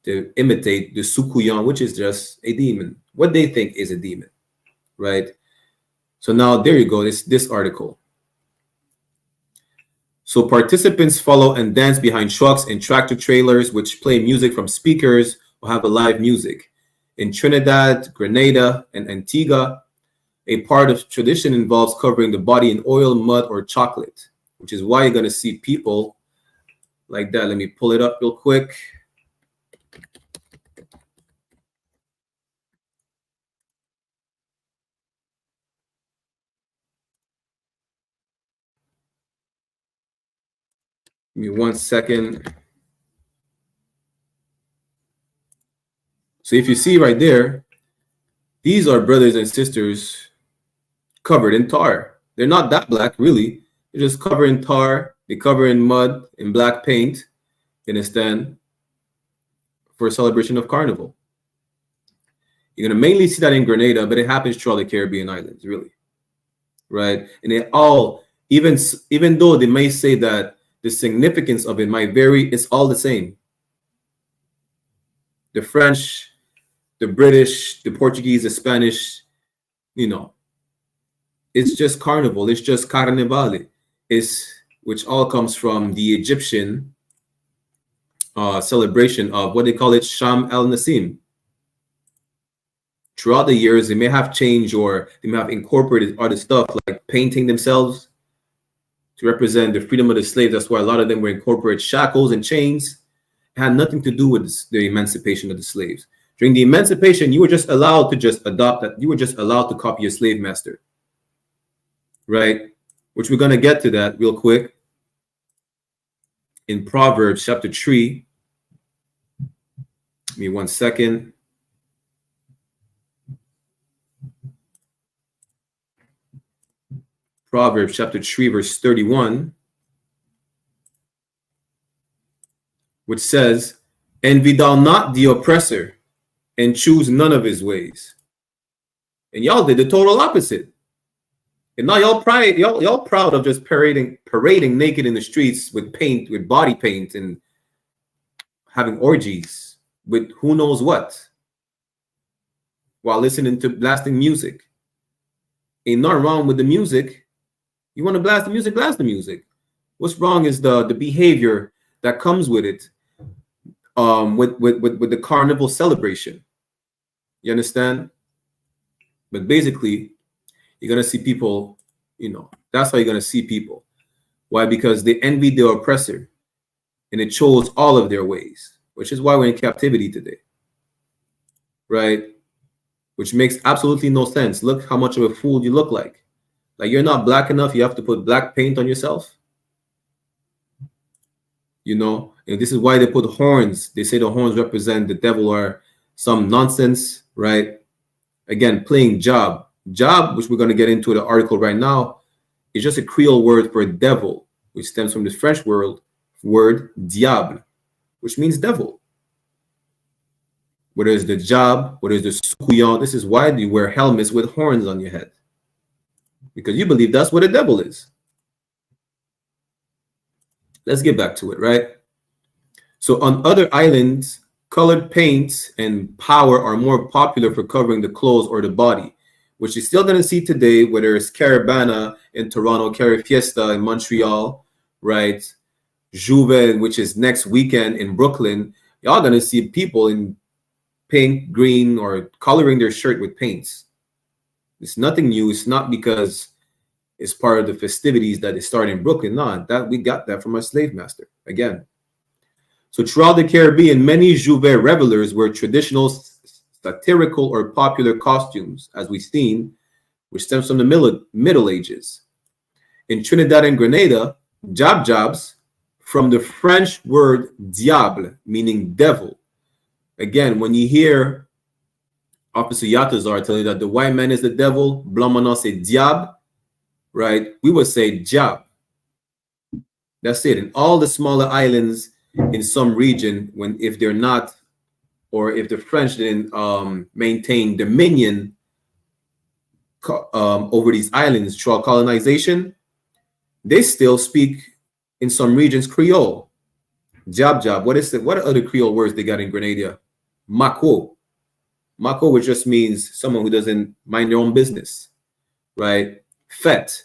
to imitate the sukuyan, which is just a demon. What they think is a demon, right? So now there you go. This article. So participants follow and dance behind trucks and tractor trailers, which play music from speakers or have a live music. In Trinidad, Grenada, and Antigua, a part of tradition involves covering the body in oil, mud, or chocolate, which is why you're going to see people like that. Let me pull it up real quick. Give me 1 second. So if you see right there, these are brothers and sisters covered in tar. They're not that black, really. They're just covered in tar. They cover in mud, in black paint, you understand, for a celebration of Carnival. You're going to mainly see that in Grenada, but it happens throughout the Caribbean islands, really. Right? And they all, even though they may say that the significance of it might vary, it's all the same. The French, the British, the Portuguese, the Spanish, you know, it's just Carnival. It's just Carnival. Which all comes from the Egyptian celebration of what they call it, Sham el-Nasim. Throughout the years, they may have changed or they may have incorporated other stuff like painting themselves to represent the freedom of the slaves. That's why a lot of them were incorporated shackles and chains. It had nothing to do with the emancipation of the slaves. During the emancipation, you were just allowed to just adopt that. You were just allowed to copy your slave master, right? Which we're going to get to that real quick. In Proverbs chapter 3, give me 1 second. Proverbs chapter 3, verse 31, which says, "Envy thou not the oppressor, and choose none of his ways." And y'all did the total opposite. And now y'all proud of just parading naked in the streets with paint, with body paint, and having orgies with who knows what, while listening to blasting music. Ain't nothing wrong with the music. You want to blast the music, blast the music. What's wrong is the behavior that comes with it, with the Carnival celebration. You understand? But basically, you're gonna see people, you know, that's how you're gonna see people. Why? Because they envy their oppressor, and it shows all of their ways, which is why we're in captivity today, right? Which makes absolutely no sense. Look how much of a fool you look like. Like, you're not black enough, you have to put black paint on yourself. You know, and this is why they put horns. They say the horns represent the devil or some nonsense, right? Again, playing job, which we're going to get into the article right now, is just a Creole word for devil, which stems from the French word diable, which means devil. Whether it's the job, whether it's the soukouillon, this is why you wear helmets with horns on your head, because you believe that's what a devil is. Let's get back to it, right? So on other islands, colored paints and power are more popular for covering the clothes or the body, which you're still going to see today, whether it's Caribana in Toronto, Fiesta in Montreal, right? Juve, which is next weekend in Brooklyn. Y'all going to see people in pink, green, or coloring their shirt with paints. It's nothing new. It's not because it's part of the festivities that they start in Brooklyn. No, that we got that from our slave master. Again. So throughout the Caribbean, many Juve revelers wear traditional satirical or popular costumes, as we've seen, which stems from the Middle Ages. In Trinidad and Grenada, jobs from the French word diable, meaning devil. Again, when you hear Officer Yatazar tell you that the white man is the devil, Blanc Manon say diable, right? We would say job. That's it. In all the smaller islands in some region, if they're not, or if the French didn't maintain dominion over these islands throughout colonization, they still speak in some regions Creole. Job. What is it? What are other Creole words they got in Grenada? Mako, which just means someone who doesn't mind their own business, right? Fête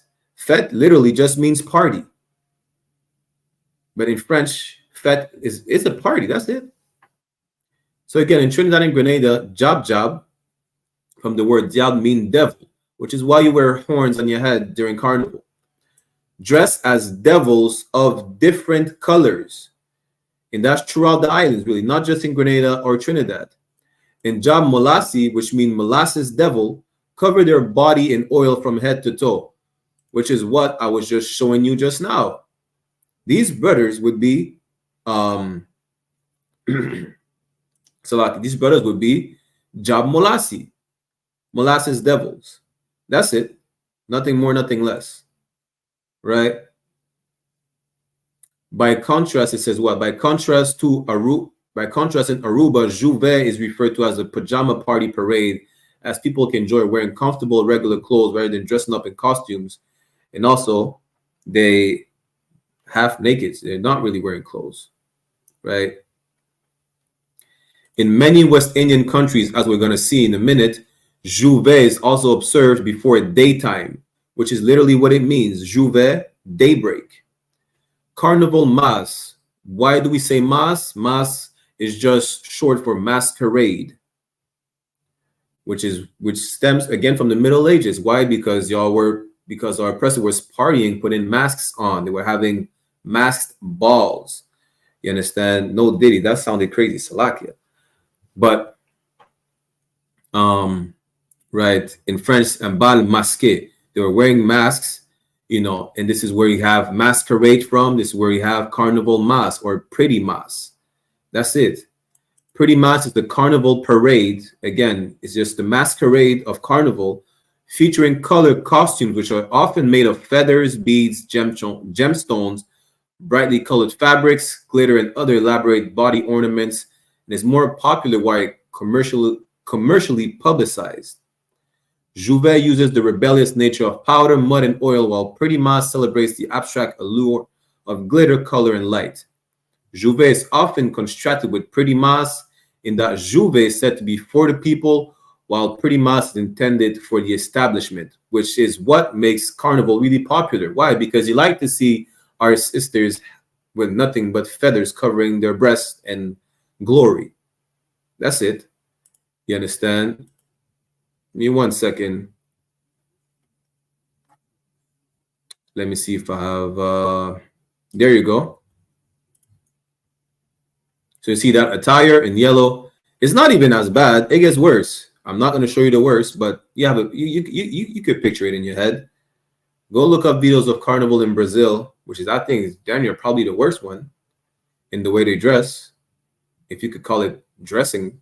literally just means party. But in French, fête is a party. That's it. So again, in Trinidad and Grenada, job from the word diable mean devil, which is why you wear horns on your head during Carnival. Dress as devils of different colors. And that's throughout the islands, really, not just in Grenada or Trinidad. And job molassi, which means molasses devil, cover their body in oil from head to toe, which is what I was just showing you just now. These brothers would be these brothers would be job molassi, molasses devils. That's it. Nothing more, nothing less. Right? By contrast, it says what? By contrast in Aruba, Juve is referred to as a pajama party parade, as people can enjoy wearing comfortable, regular clothes rather than dressing up in costumes. And also, they half naked. They're not really wearing clothes, right? In many West Indian countries, as we're going to see in a minute, Juve is also observed before daytime, which is literally what it means. Juve, daybreak. Carnival Mass. Why do we say Mass? Mass is just short for masquerade, which stems again from the Middle Ages. Why? Because our oppressor was partying, putting masks on. They were having masked balls. You understand? No Diddy. That sounded crazy, Salakia. But right, in French, un bal masqué, they were wearing masks, and this is where you have masquerade from. This is where you have Carnival Mass or Pretty Mass. That's it. Pretty Mass is the carnival parade. Again, it's just the masquerade of Carnival, featuring colored costumes, which are often made of feathers, beads, gemstones, brightly colored fabrics, glitter, and other elaborate body ornaments, and is more popular while commercially publicized. Juve uses the rebellious nature of powder, mud, and oil, while Pretty Mass celebrates the abstract allure of glitter, color, and light. Juve is often contrasted with Pretty Mass in that Juve is said to be for the people, while Pretty Mass is intended for the establishment, which is what makes Carnival really popular. Why? Because you like to see our sisters with nothing but feathers covering their breasts and glory. That's it. You understand? Give me 1 second. Let me see if I have there you go. So you see that attire in yellow. It's not even as bad. It gets worse. I'm not going to show you the worst, but you have you could picture it in your head. Go look up videos of Carnival in Brazil, which is, I think, is damn near probably the worst one in the way they dress, if you could call it dressing.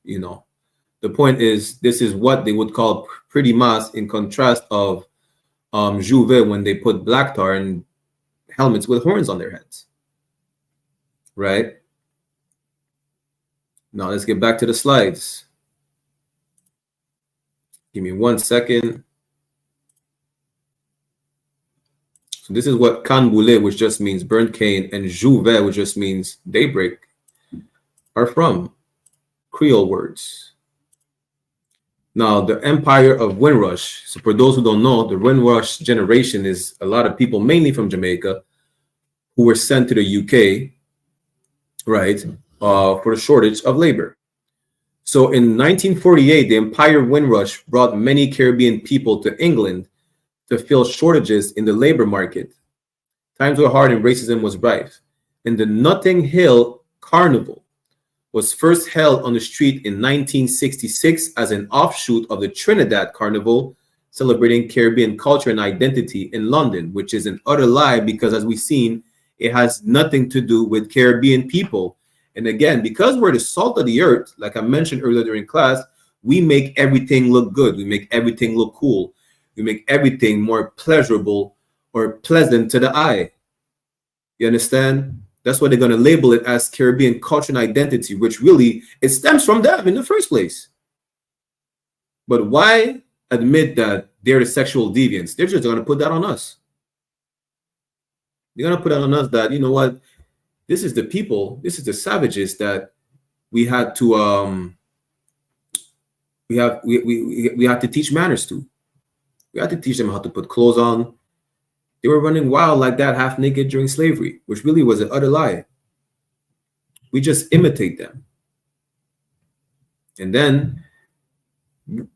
The point is, this is what they would call Pretty Mass, in contrast of Juve, when they put black tar and helmets with horns on their heads, right? Now let's get back to the slides. Give me 1 second. So this is what Canboulé, which just means burnt cane, and Jouvet, which just means daybreak, are from. Creole words. Now, the Empire of Windrush. So for those who don't know, the Windrush generation is a lot of people, mainly from Jamaica, who were sent to the UK, right, for the shortage of labor. So in 1948, the Empire of Windrush brought many Caribbean people to England to fill shortages in the labor market. Times were hard and racism was rife. And the Notting Hill Carnival was first held on the street in 1966 as an offshoot of the Trinidad Carnival, celebrating Caribbean culture and identity in London, which is an utter lie because, as we've seen, it has nothing to do with Caribbean people. And again, because we're the salt of the earth, like I mentioned earlier during class, we make everything look good. We make everything look cool. We make everything more pleasurable or pleasant to the eye. You understand? That's why they're going to label it as Caribbean culture and identity, which really, it stems from them in the first place. But why admit that they're the sexual deviants? They're just going to put that on us. They're going to put that on us that, you know what, this is the people, this is the savages that we had to, we have to teach manners to. We had to teach them how to put clothes on. They were running wild like that, half naked during slavery, which really was an utter lie. We just imitate them. And then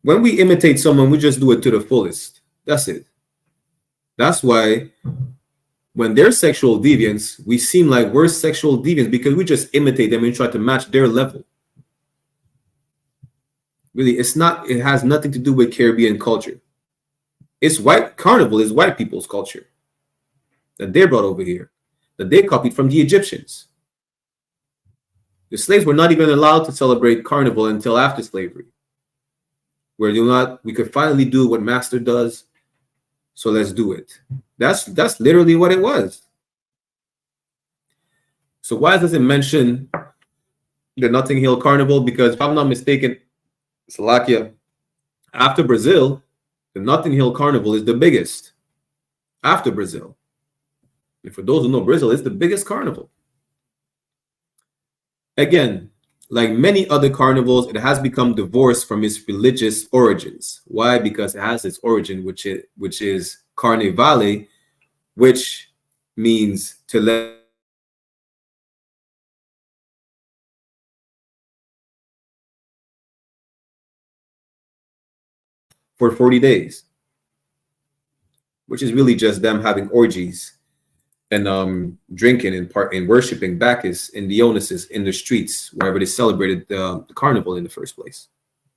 when we imitate someone, we just do it to the fullest. That's it. That's why when they're sexual deviants, we seem like we're sexual deviants because we just imitate them and try to match their level. Really, it has nothing to do with Caribbean culture. It's white. Carnival is white people's culture that they brought over here, that they copied from the Egyptians. The slaves were not even allowed to celebrate Carnival until after slavery, where we could finally do what master does, so let's do it. That's literally what it was. So why does it mention the Notting Hill Carnival? Because if I'm not mistaken, Slovakia, after Brazil, the Notting Hill Carnival is the biggest after Brazil. And for those who know, Brazil is the biggest carnival. Again, like many other carnivals, it has become divorced from its religious origins. Why? Because it has its origin, which is Carnivale, which means to let for 40 days, which is really just them having orgies and drinking and worshiping Bacchus and Dionysus in the streets wherever they celebrated the carnival in the first place.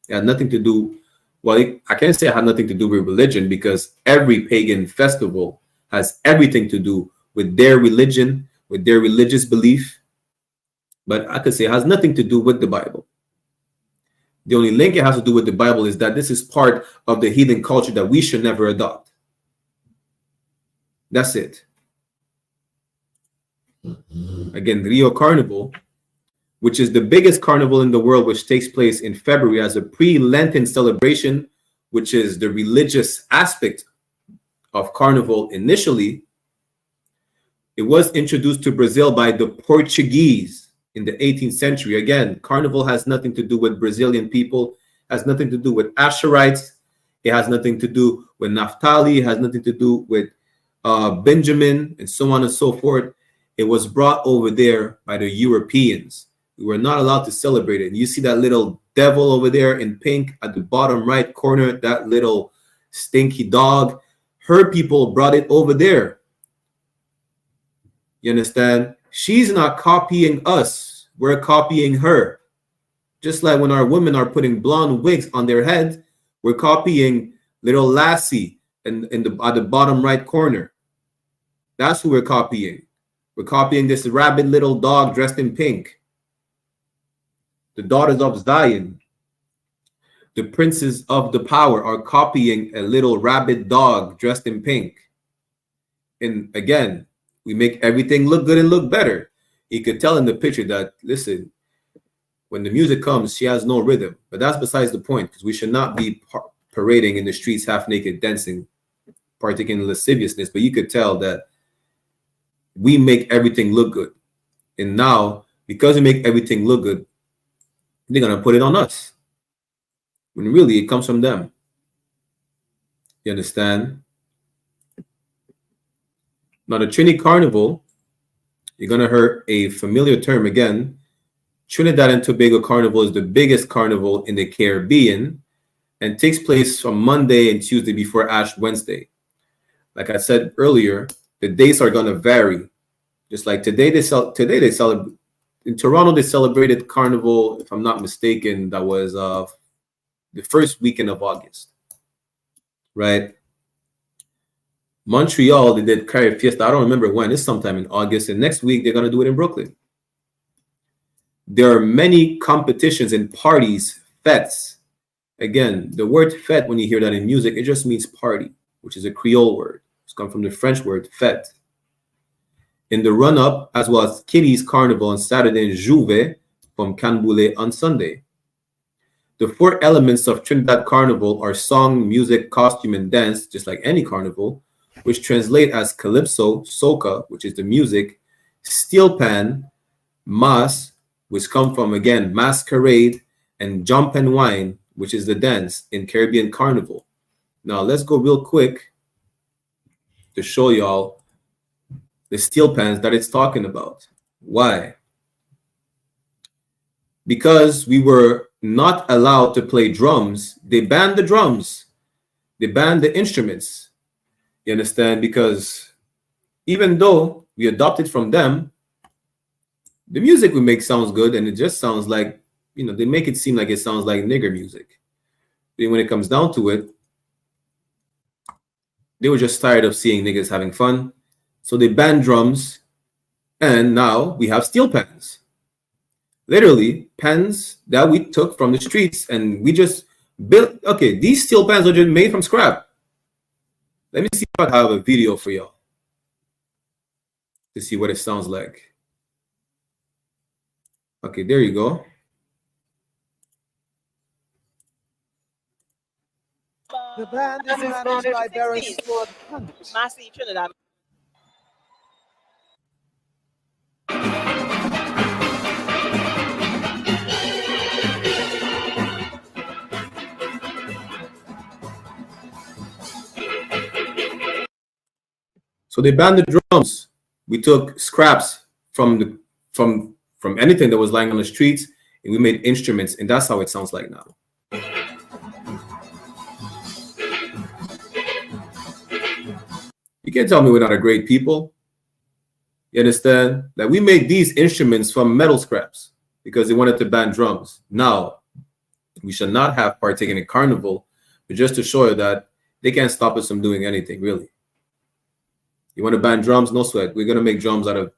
It had nothing to do, well, I can't say it had nothing to do with religion, because every pagan festival has everything to do with their religion, with their religious belief. But I could say it has nothing to do with the Bible. The only link it has to do with the Bible is that this is part of the heathen culture that we should never adopt. That's it. Again, Rio Carnival, which is the biggest carnival in the world, which takes place in February as a pre-Lenten celebration, which is the religious aspect of Carnival initially. It was introduced to Brazil by the Portuguese in the 18th century. Again, Carnival has nothing to do with Brazilian people, has nothing to do with Asherites, it has nothing to do with Naphtali, it has nothing to do with Benjamin, and so on and so forth. It was brought over there by the Europeans. We were not allowed to celebrate it. And you see that little devil over there in pink at the bottom right corner, that little stinky dog. Her people brought it over there. You understand? She's not copying us. We're copying her. Just like when our women are putting blonde wigs on their heads, we're copying little Lassie at the bottom right corner. That's who we're copying. We're copying this rabid little dog dressed in pink. The daughters of Zion, the princes of the power, are copying a little rabid dog dressed in pink. And again, We make everything look good and look better. You could tell in the picture that, listen, when the music comes, she has no rhythm. But that's besides the point, because we should not be parading in the streets half naked, dancing, partaking in lasciviousness. But you could tell that we make everything look good. And now, because we make everything look good, they're going to put it on us. When really it comes from them. You understand? Now, the Trinity Carnival, you're going to hear a familiar term again. Trinidad and Tobago Carnival is the biggest carnival in the Caribbean and takes place from Monday and Tuesday before Ash Wednesday. Like I said earlier, the dates are going to vary. Just like today they celebrate in Toronto, they celebrated Carnival, if I'm not mistaken, that was the first weekend of August, right? Montreal, they did Carry Fiesta. I don't remember when. It's sometime in August. And next week, they're going to do it in Brooklyn. There are many competitions and parties, fetes. Again, the word fete, when you hear that in music, it just means party, which is a Creole word. It's come from the French word fete. In the run-up, as well as Kitty's Carnival on Saturday and Jouvet from Canboulay on Sunday. The four elements of Trinidad Carnival are song, music, costume, and dance, just like any carnival, which translate as calypso, soca, which is the music, steel pan, mas, which come from, again, masquerade, and jump and wine, which is the dance in Caribbean Carnival. Now, let's go real quick to show y'all the steel pans that it's talking about. Why? Because we were not allowed to play drums, they banned the drums. They banned the instruments. You understand? Because even though we adopted from them, the music we make sounds good, and it just sounds like, you know, they make it seem like it sounds like nigger music. But when it comes down to it, they were just tired of seeing niggas having fun. So they banned drums, and now we have steel pans. Literally, pans that we took from the streets, and we just built. Okay, these steel pans are just made from scrap. Let me see if I have a video for y'all to see what it sounds like. Okay, there you go. The band is managed by Barry Sword. Massey, Trinidad. So they banned the drums. We took scraps from anything that was lying on the streets, and we made instruments, and that's how it sounds like now. You can't tell me we're not a great people. You understand? That we made these instruments from metal scraps because they wanted to ban drums. Now, we should not have partaken in Carnival, but just to show you that they can't stop us from doing anything, really. You want to ban drums? No sweat. We're going to make drums out of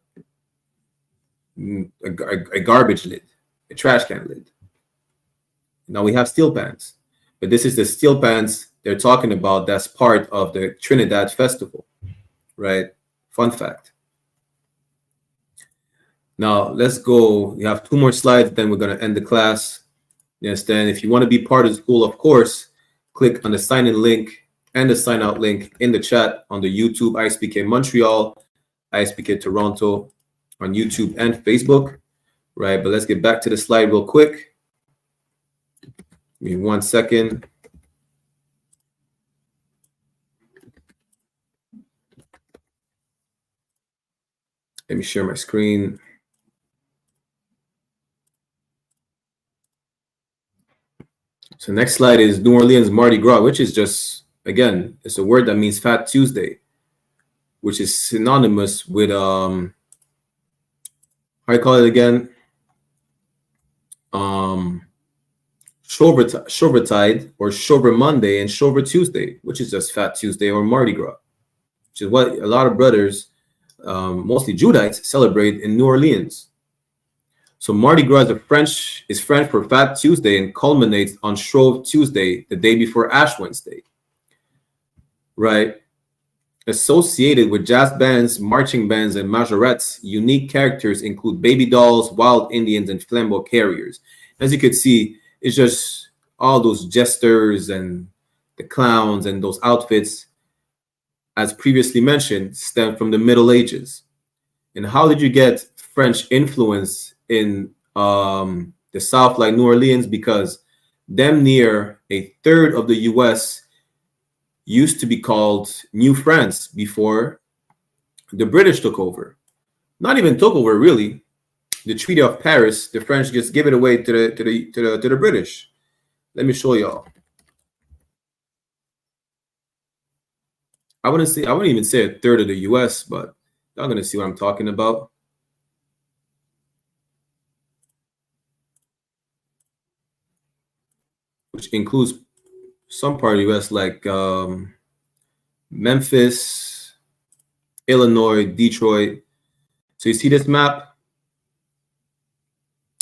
a garbage lid, a trash can lid. Now we have steel pans, but this is the steel pans they're talking about. That's part of the Trinidad Festival, right? Fun fact. Now let's go. We have 2 more slides, then we're going to end the class. You understand? If you want to be part of the school, of course, click on the sign-in link and the sign-out link in the chat on the YouTube I.S.U.P.K Montreal, I.S.U.P.K Toronto on YouTube and Facebook, right? But let's get back to the slide real quick. Give me 1 second. Let me share my screen. So next slide is New Orleans Mardi Gras, which is just, again, it's a word that means Fat Tuesday, which is synonymous with how do you call it again? Showvertide or Shover Monday and Shover Tuesday, which is just Fat Tuesday or Mardi Gras, which is what a lot of brothers, mostly Judites, celebrate in New Orleans. So Mardi Gras is French for Fat Tuesday and culminates on Shrove Tuesday, the day before Ash Wednesday, right? Associated with jazz bands, marching bands, and majorettes, unique characters include baby dolls, wild Indians, and flambeau carriers. As you can see, it's just all those jesters and the clowns and those outfits, as previously mentioned, stem from the Middle Ages. And how did you get French influence in the South, like New Orleans? Because damn near a third of the U.S. used to be called New France before the British took over. Not even took over, really. The Treaty of Paris, the French just give it away to the British. Let me show y'all. I wouldn't even say a third of the U.S., but y'all gonna see what I'm talking about. Which includes some part of the U.S. like Memphis, Illinois, Detroit. So you see this map?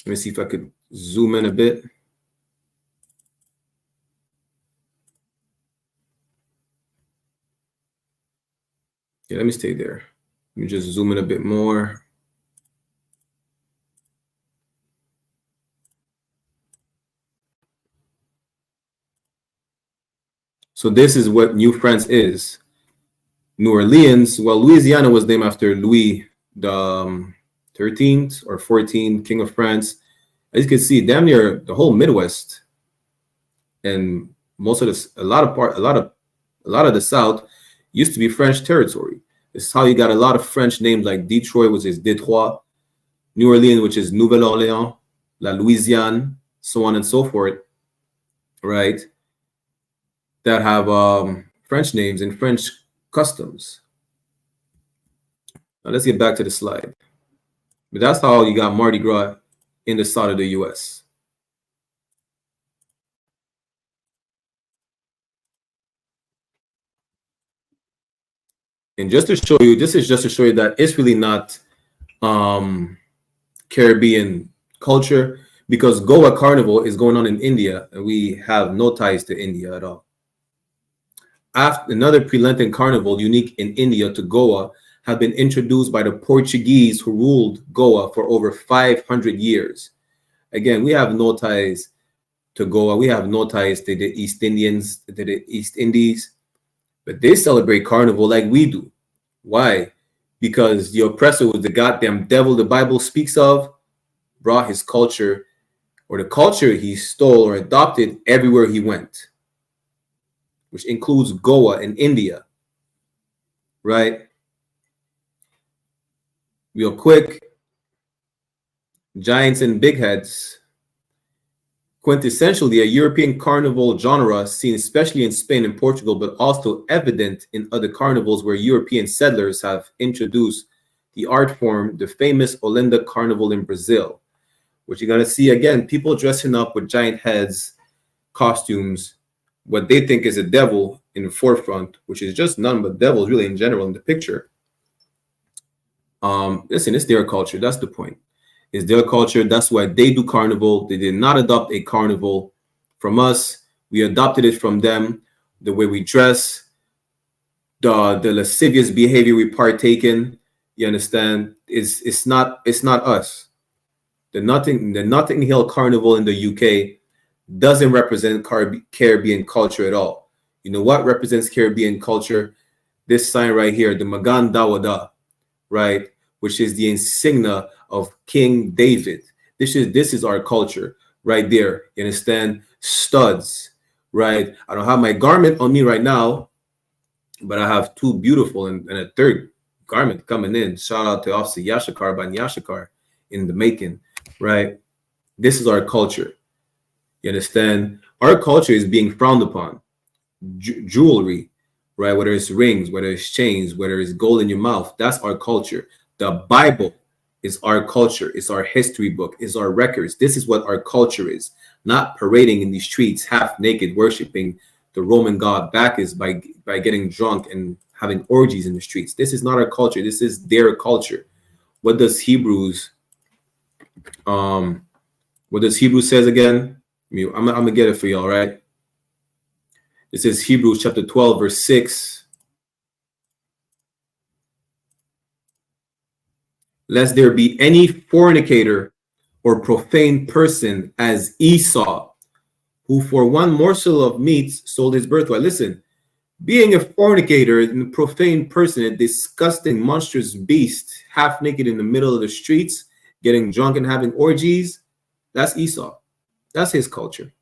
Let me see if I could zoom in a bit. Yeah, let me stay there. Let me just zoom in a bit more. So this is what New France is. New Orleans, well, Louisiana was named after Louis the 13th or 14th, King of France. As you can see, damn near the whole Midwest and most of this, a lot of the South used to be French territory. This is how you got a lot of French names like Detroit, which is Detroit, New Orleans, which is Nouvelle Orleans, La Louisiane, so on and so forth, right? That have French names and French customs. Now let's get back to the slide. But that's how you got Mardi Gras in the south of the U.S. And just to show you, this is just to show you that it's really not Caribbean culture, because Goa Carnival is going on in India, and we have no ties to India at all. After another pre-Lenten carnival unique in India to Goa have been introduced by the Portuguese who ruled Goa for over 500 years. Again, we have no ties to Goa. We have no ties to the East Indians, to the East Indies, but they celebrate carnival like we do. Why? Because the oppressor was the goddamn devil the Bible speaks of, brought his culture, or the culture he stole or adopted everywhere he went, which includes Goa and India, right? Real quick, giants and big heads. Quintessentially a European carnival genre seen especially in Spain and Portugal, but also evident in other carnivals where European settlers have introduced the art form, the famous Olinda Carnival in Brazil, which you're going to see again, people dressing up with giant heads, costumes, what they think is a devil in the forefront, which is just none but devils really in general in the picture. Listen, it's their culture. That's the point. It's their culture. That's why they do carnival. They did not adopt a carnival from us. We adopted it from them. The way we dress, the lascivious behavior we partake in, you understand, it's not us. The Notting Hill Carnival in the UK doesn't represent Caribbean culture at all. You know what represents Caribbean culture? This sign right here, the Magan Dawada, right? Which is the insignia of King David. This is our culture right there. You understand? Studs, right? I don't have my garment on me right now, but I have two beautiful and a third garment coming in. Shout out to Officer Yashikar Ban Yashikar in the making, right? This is our culture. You understand? Our culture is being frowned upon. Jewelry, right? Whether it's rings, whether it's chains, whether it's gold in your mouth, that's our culture. The Bible is our culture. It's our history book. It's our records. This is what our culture is. Not parading in the streets half naked, worshiping the Roman god Bacchus by getting drunk and having orgies in the streets. This is not our culture. This is their culture. What does Hebrews says again? I'm gonna get it for y'all, right? It says Hebrews chapter 12, verse 6. lest there be any fornicator or profane person as Esau, who for one morsel of meat sold his birthright. Listen, being a fornicator and a profane person, a disgusting, monstrous beast, half naked in the middle of the streets, getting drunk and having orgies, that's Esau. That's his culture.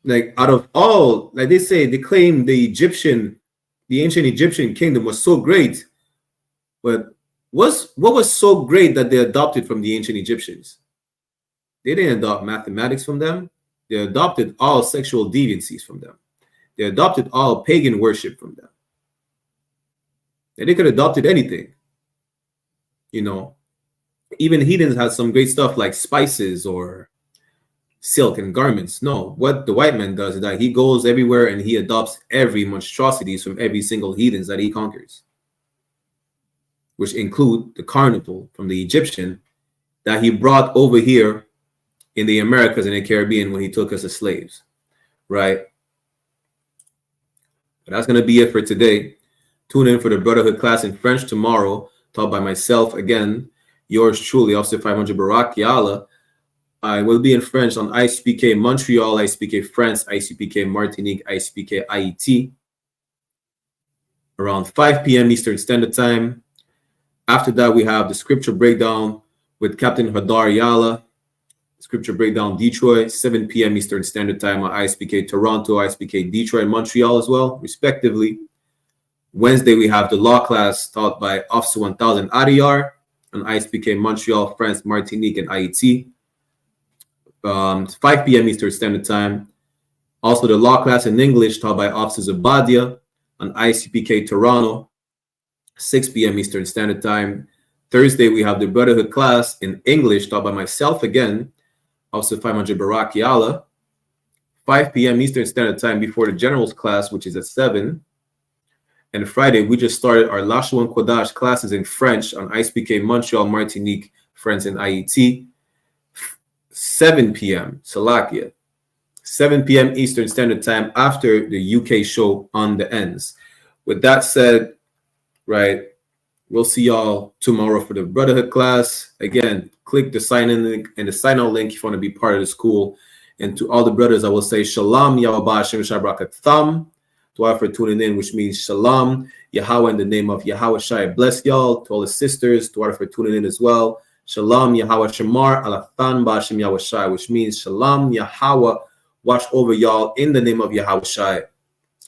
Like, out of all, like they say, they claim the ancient Egyptian kingdom was so great, but what was so great that they adopted from the ancient Egyptians? They didn't adopt mathematics from them. They adopted all sexual deviancies from them. They adopted all pagan worship from them. And they could have adopted anything. You know, even heathens had some great stuff like spices or silk and garments. No, what the white man does is that he goes everywhere and he adopts every monstrosities from every single heathens that he conquers, which include the carnival from the Egyptian that he brought over here in the Americas and the Caribbean when he took us as slaves, right? But that's going to be it for today. Tune in for the Brotherhood class in French tomorrow, taught by myself again, yours truly, Officer 500 Barak Yala. I will be in French on I.S.U.P.K Montreal, I.S.U.P.K France, I.S.U.P.K Martinique, I.S.U.P.K IET, around 5 p.m. Eastern Standard Time. After that, we have the scripture breakdown with Captain Hadar Yala, scripture breakdown Detroit, 7 p.m. Eastern Standard Time on I.S.U.P.K Toronto, I.S.U.P.K Detroit, Montreal as well, respectively. Wednesday, we have the law class taught by Officer 1000 Adiyar on I.S.U.P.K Montreal, France, Martinique, and IET. 5 p.m. Eastern Standard Time. Also, the law class in English taught by Officers Abadia on I.S.U.P.K Toronto, 6 p.m. Eastern Standard Time. Thursday, we have the Brotherhood class in English taught by myself again, Officer 500 Barak Yala, 5 p.m. Eastern Standard Time before the General's class, which is at 7. And Friday, we just started our Lashon Kodash classes in French on I.S.U.P.K Montreal, Martinique, France, and IET. 7 p.m. Salakia, 7 p.m. Eastern Standard Time after the UK show on the ends. With that said, right, we'll see y'all tomorrow for the Brotherhood class. Again, click the sign-in link and the sign-out link if you want to be part of the school. And to all the brothers, I will say Shalom, Yahweh Hashem Shabrakat Thumb. To all for tuning in, which means Shalom, Yahweh in the name of Yahweh Shai. Bless y'all. To all the sisters, to all for tuning in as well. Shalom, Yahweh Shamar, Alathan Bashim Yahweh Shai, which means Shalom, Yahweh, watch over y'all in the name of Yahweh Shai.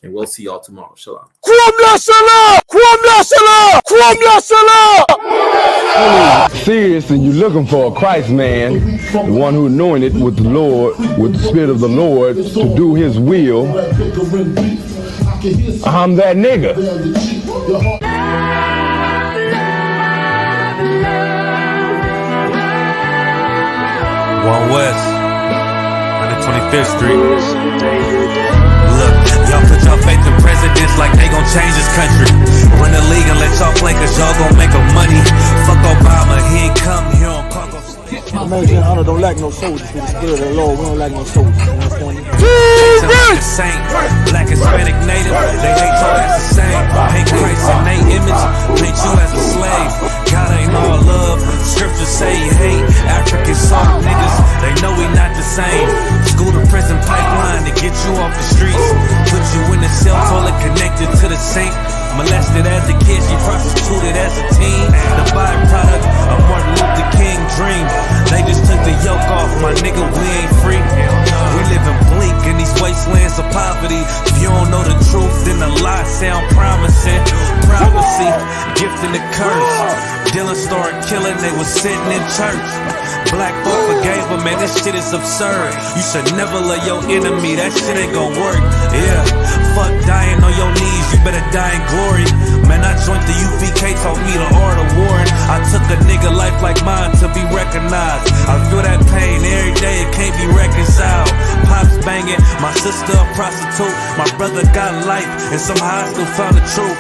And we'll see y'all tomorrow. Shalom. Seriously, you're looking for a Christ man, the one who anointed with the Lord, with the Spirit of the Lord, to do his will. I'm that nigga. One West, 125th Street. Look, y'all put your faith in presidents like they gon' change this country. Run the league and let y'all play cause y'all gon' make a money. Fuck Obama, he ain't come here on cargo. American honor don't lack no soldiers. With the spirit of the Lord, we don't lack no soldiers. You understand me? Like a saint, black, Hispanic, native, they hate y'all as the same. Hate Christ in they image, paint you as a slave. God ain't all love, scriptures say he hate African soft niggas, they know we not the same. School to prison pipeline to get you off the streets. Put you in the cell toilet connected to the sink. Molested as a kid, she prostituted as a teen. The byproduct of Martin Luther King dream. They just took the yoke off, my nigga, we ain't free. We living bleak in these wastelands of poverty. If you don't know the truth, then the lies sound promising. Prophecy, gift and the curse. Dylan started killing, they was sitting in church. Black folk forgave him, man, this shit is absurd. You should never love your enemy, that shit ain't gon' work. Yeah, fuck dying on your knees, you better die in glory. Man, I joined the UPK, taught me the art of warring. I took a nigga life like mine to be recognized. I feel that pain every day, it can't be reconciled. Pops banging, my sister a prostitute. My brother got life, and somehow I still found the truth.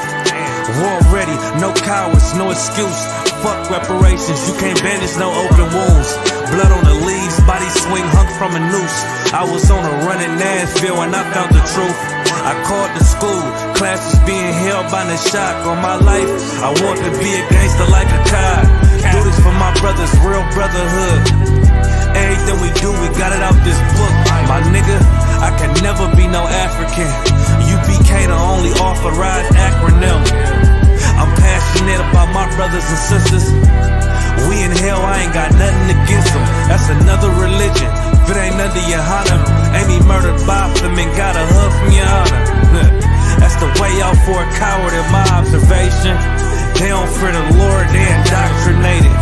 War ready, no cowards, no excuse. Fuck reparations, you can't bandage no open wounds. Blood on the leaves, body swing hung from I'm a noose. I was on a run in Nashville and I found the truth. I called the school, classes being held by the shock on my life. I want to be a gangster like a cop. Do this for my brothers, real brotherhood. Everything we do, we got it out this book. My nigga, I can never be no African. UPK the only authorized acronym. I'm passionate about my brothers and sisters. We in hell, I ain't got nothing against them. That's another religion. If it ain't under YAHANNA, ain't he murdered by them and got a hug from YAHANNA. That's the way out for a coward in my observation. They don't fear the Lord, they indoctrinated.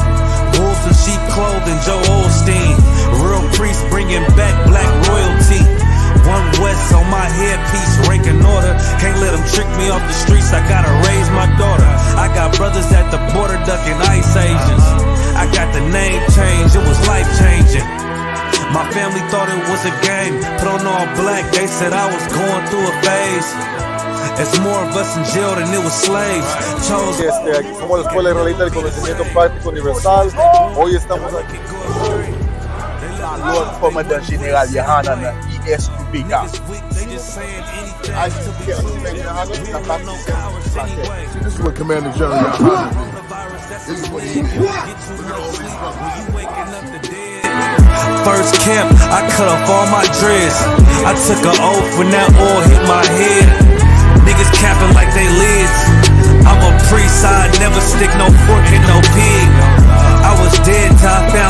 Wolves in sheep clothing, Joe Osteen. Real priest bringing back black royalty. One West on my headpiece, ranking order. Can't let them trick me off the streets, I gotta raise my daughter. I got brothers at the border ducking ICE agents. I got the name change, it was life changing. My family thought it was a game, put on all black, they said I was going through a phase. It's more of us in jail than it was slaves. Chose. Aquí somos la Escuela Israelita del Conocimiento Práctico Universal. Hoy estamos aquí. Lord Commandant General YAHANNA, I.S.U.P.K. This is what Commander General YAHANNA did. This is what he did. First camp, I cut off all my dreads. I took an oath when that oil hit my head. Niggas capping like they lids. I'm a priest, I never stick no fork in no pig. I was dead till I found